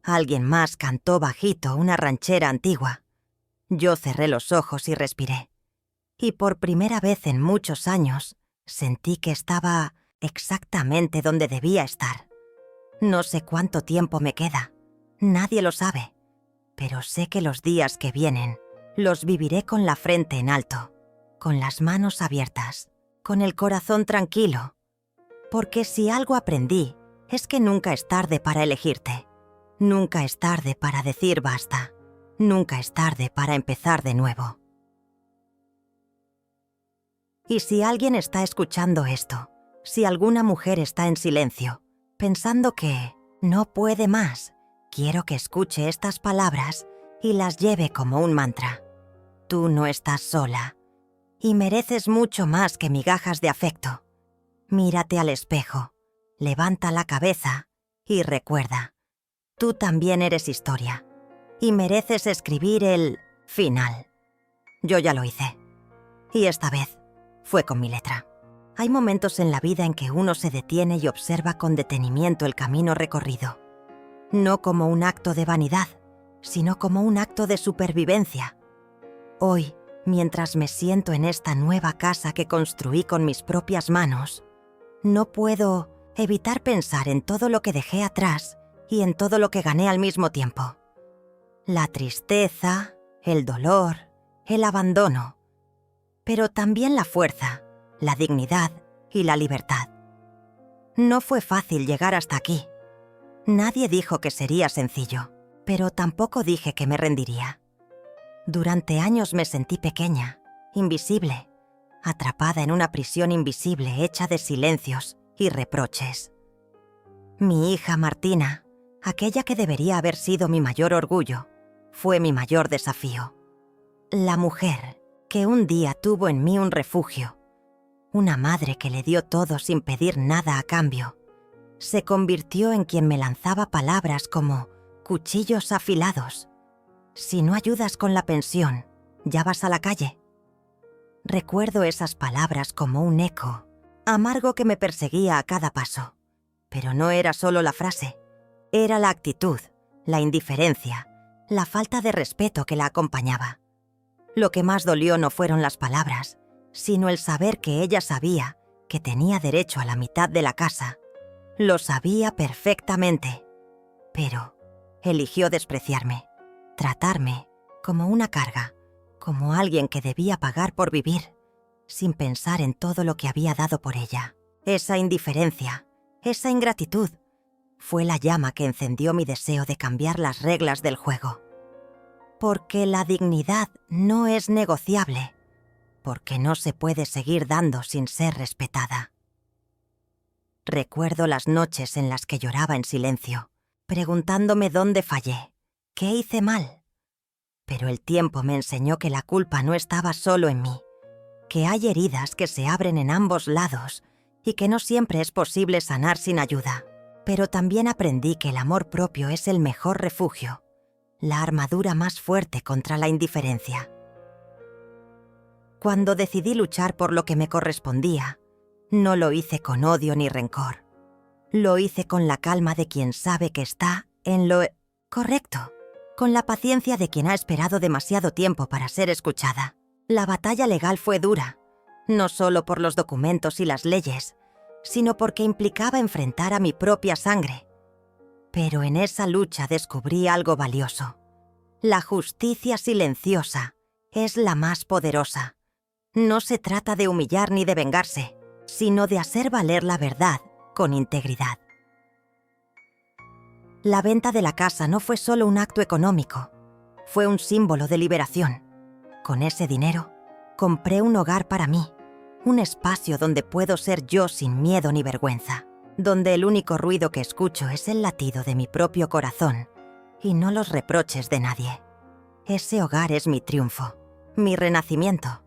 Alguien más cantó bajito una ranchera antigua. Yo cerré los ojos y respiré. Y por primera vez en muchos años, sentí que estaba exactamente donde debía estar. No sé cuánto tiempo me queda. Nadie lo sabe. Pero sé que los días que vienen los viviré con la frente en alto, con las manos abiertas, con el corazón tranquilo. Porque si algo aprendí, es que nunca es tarde para elegirte. Nunca es tarde para decir basta. Nunca es tarde para empezar de nuevo. Y si alguien está escuchando esto, si alguna mujer está en silencio, pensando que no puede más, quiero que escuche estas palabras y las lleve como un mantra. Tú no estás sola y mereces mucho más que migajas de afecto. Mírate al espejo, levanta la cabeza y recuerda, tú también eres historia y mereces escribir el final. Yo ya lo hice. Y esta vez fue con mi letra. Hay momentos en la vida en que uno se detiene y observa con detenimiento el camino recorrido. No como un acto de vanidad, sino como un acto de supervivencia. Hoy, mientras me siento en esta nueva casa que construí con mis propias manos, no puedo evitar pensar en todo lo que dejé atrás y en todo lo que gané al mismo tiempo. La tristeza, el dolor, el abandono, pero también la fuerza, la dignidad y la libertad. No fue fácil llegar hasta aquí. Nadie dijo que sería sencillo, pero tampoco dije que me rendiría. Durante años me sentí pequeña, invisible, atrapada en una prisión invisible hecha de silencios y reproches. Mi hija Martina, aquella que debería haber sido mi mayor orgullo, fue mi mayor desafío. La mujer que un día tuvo en mí un refugio, una madre que le dio todo sin pedir nada a cambio, se convirtió en quien me lanzaba palabras como cuchillos afilados. Si no ayudas con la pensión, ya vas a la calle. Recuerdo esas palabras como un eco, amargo que me perseguía a cada paso. Pero no era solo la frase, era la actitud, la indiferencia, la falta de respeto que la acompañaba. Lo que más dolió no fueron las palabras, sino el saber que ella sabía que tenía derecho a la mitad de la casa. Lo sabía perfectamente, pero eligió despreciarme, tratarme como una carga, como alguien que debía pagar por vivir, sin pensar en todo lo que había dado por ella. Esa indiferencia, esa ingratitud, fue la llama que encendió mi deseo de cambiar las reglas del juego. Porque la dignidad no es negociable, porque no se puede seguir dando sin ser respetada. Recuerdo las noches en las que lloraba en silencio, preguntándome dónde fallé, qué hice mal. Pero el tiempo me enseñó que la culpa no estaba solo en mí, que hay heridas que se abren en ambos lados y que no siempre es posible sanar sin ayuda. Pero también aprendí que el amor propio es el mejor refugio, la armadura más fuerte contra la indiferencia. Cuando decidí luchar por lo que me correspondía, no lo hice con odio ni rencor. Lo hice con la calma de quien sabe que está en lo correcto, con la paciencia de quien ha esperado demasiado tiempo para ser escuchada. La batalla legal fue dura, no solo por los documentos y las leyes, sino porque implicaba enfrentar a mi propia sangre. Pero en esa lucha descubrí algo valioso. La justicia silenciosa es la más poderosa. No se trata de humillar ni de vengarse, sino de hacer valer la verdad con integridad. La venta de la casa no fue solo un acto económico, fue un símbolo de liberación. Con ese dinero, compré un hogar para mí, un espacio donde puedo ser yo sin miedo ni vergüenza, donde el único ruido que escucho es el latido de mi propio corazón y no los reproches de nadie. Ese hogar es mi triunfo, mi renacimiento.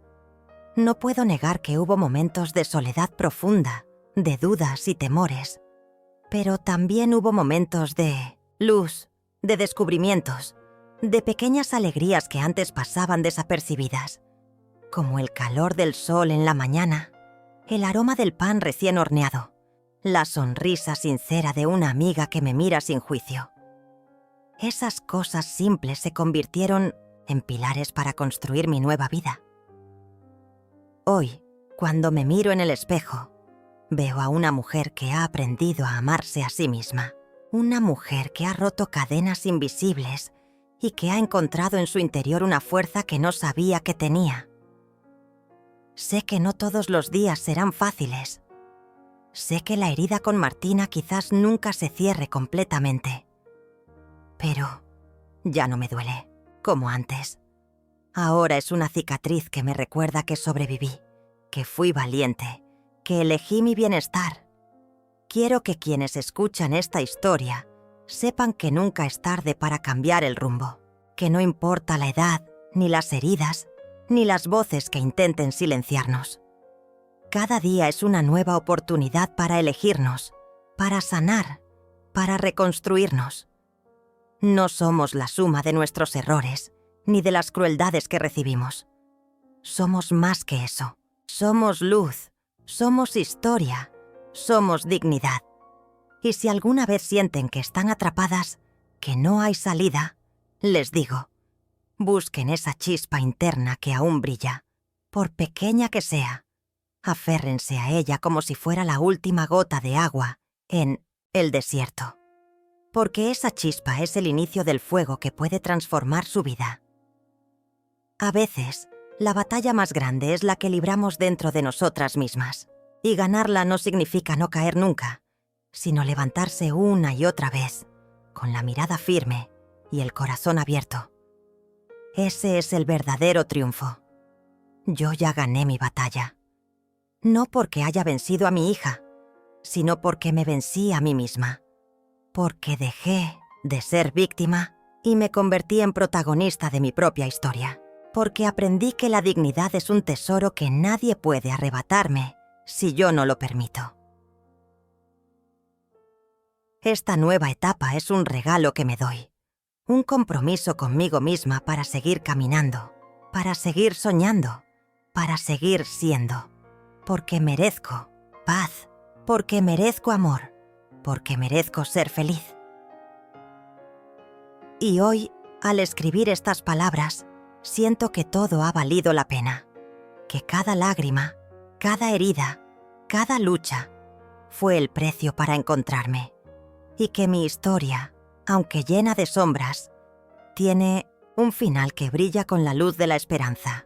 No puedo negar que hubo momentos de soledad profunda, de dudas y temores, pero también hubo momentos de luz, de descubrimientos, de pequeñas alegrías que antes pasaban desapercibidas, como el calor del sol en la mañana, el aroma del pan recién horneado, la sonrisa sincera de una amiga que me mira sin juicio. Esas cosas simples se convirtieron en pilares para construir mi nueva vida. Hoy, cuando me miro en el espejo, veo a una mujer que ha aprendido a amarse a sí misma, una mujer que ha roto cadenas invisibles y que ha encontrado en su interior una fuerza que no sabía que tenía. Sé que no todos los días serán fáciles. Sé que la herida con Martina quizás nunca se cierre completamente. Pero ya no me duele, como antes. Ahora es una cicatriz que me recuerda que sobreviví, que fui valiente, que elegí mi bienestar. Quiero que quienes escuchan esta historia sepan que nunca es tarde para cambiar el rumbo, que no importa la edad, ni las heridas, ni las voces que intenten silenciarnos. Cada día es una nueva oportunidad para elegirnos, para sanar, para reconstruirnos. No somos la suma de nuestros errores, ni de las crueldades que recibimos. Somos más que eso. Somos luz, somos historia, somos dignidad. Y si alguna vez sienten que están atrapadas, que no hay salida, les digo, busquen esa chispa interna que aún brilla, por pequeña que sea. Aférrense a ella como si fuera la última gota de agua en el desierto. Porque esa chispa es el inicio del fuego que puede transformar su vida. A veces, la batalla más grande es la que libramos dentro de nosotras mismas. Y ganarla no significa no caer nunca, sino levantarse una y otra vez, con la mirada firme y el corazón abierto. Ese es el verdadero triunfo. Yo ya gané mi batalla. No porque haya vencido a mi hija, sino porque me vencí a mí misma. Porque dejé de ser víctima y me convertí en protagonista de mi propia historia. Porque aprendí que la dignidad es un tesoro que nadie puede arrebatarme si yo no lo permito. Esta nueva etapa es un regalo que me doy. Un compromiso conmigo misma para seguir caminando, para seguir soñando, para seguir siendo. Porque merezco paz, porque merezco amor, porque merezco ser feliz. Y hoy, al escribir estas palabras, siento que todo ha valido la pena. Que cada lágrima, cada herida, cada lucha, fue el precio para encontrarme. Y que mi historia, aunque llena de sombras, tiene un final que brilla con la luz de la esperanza.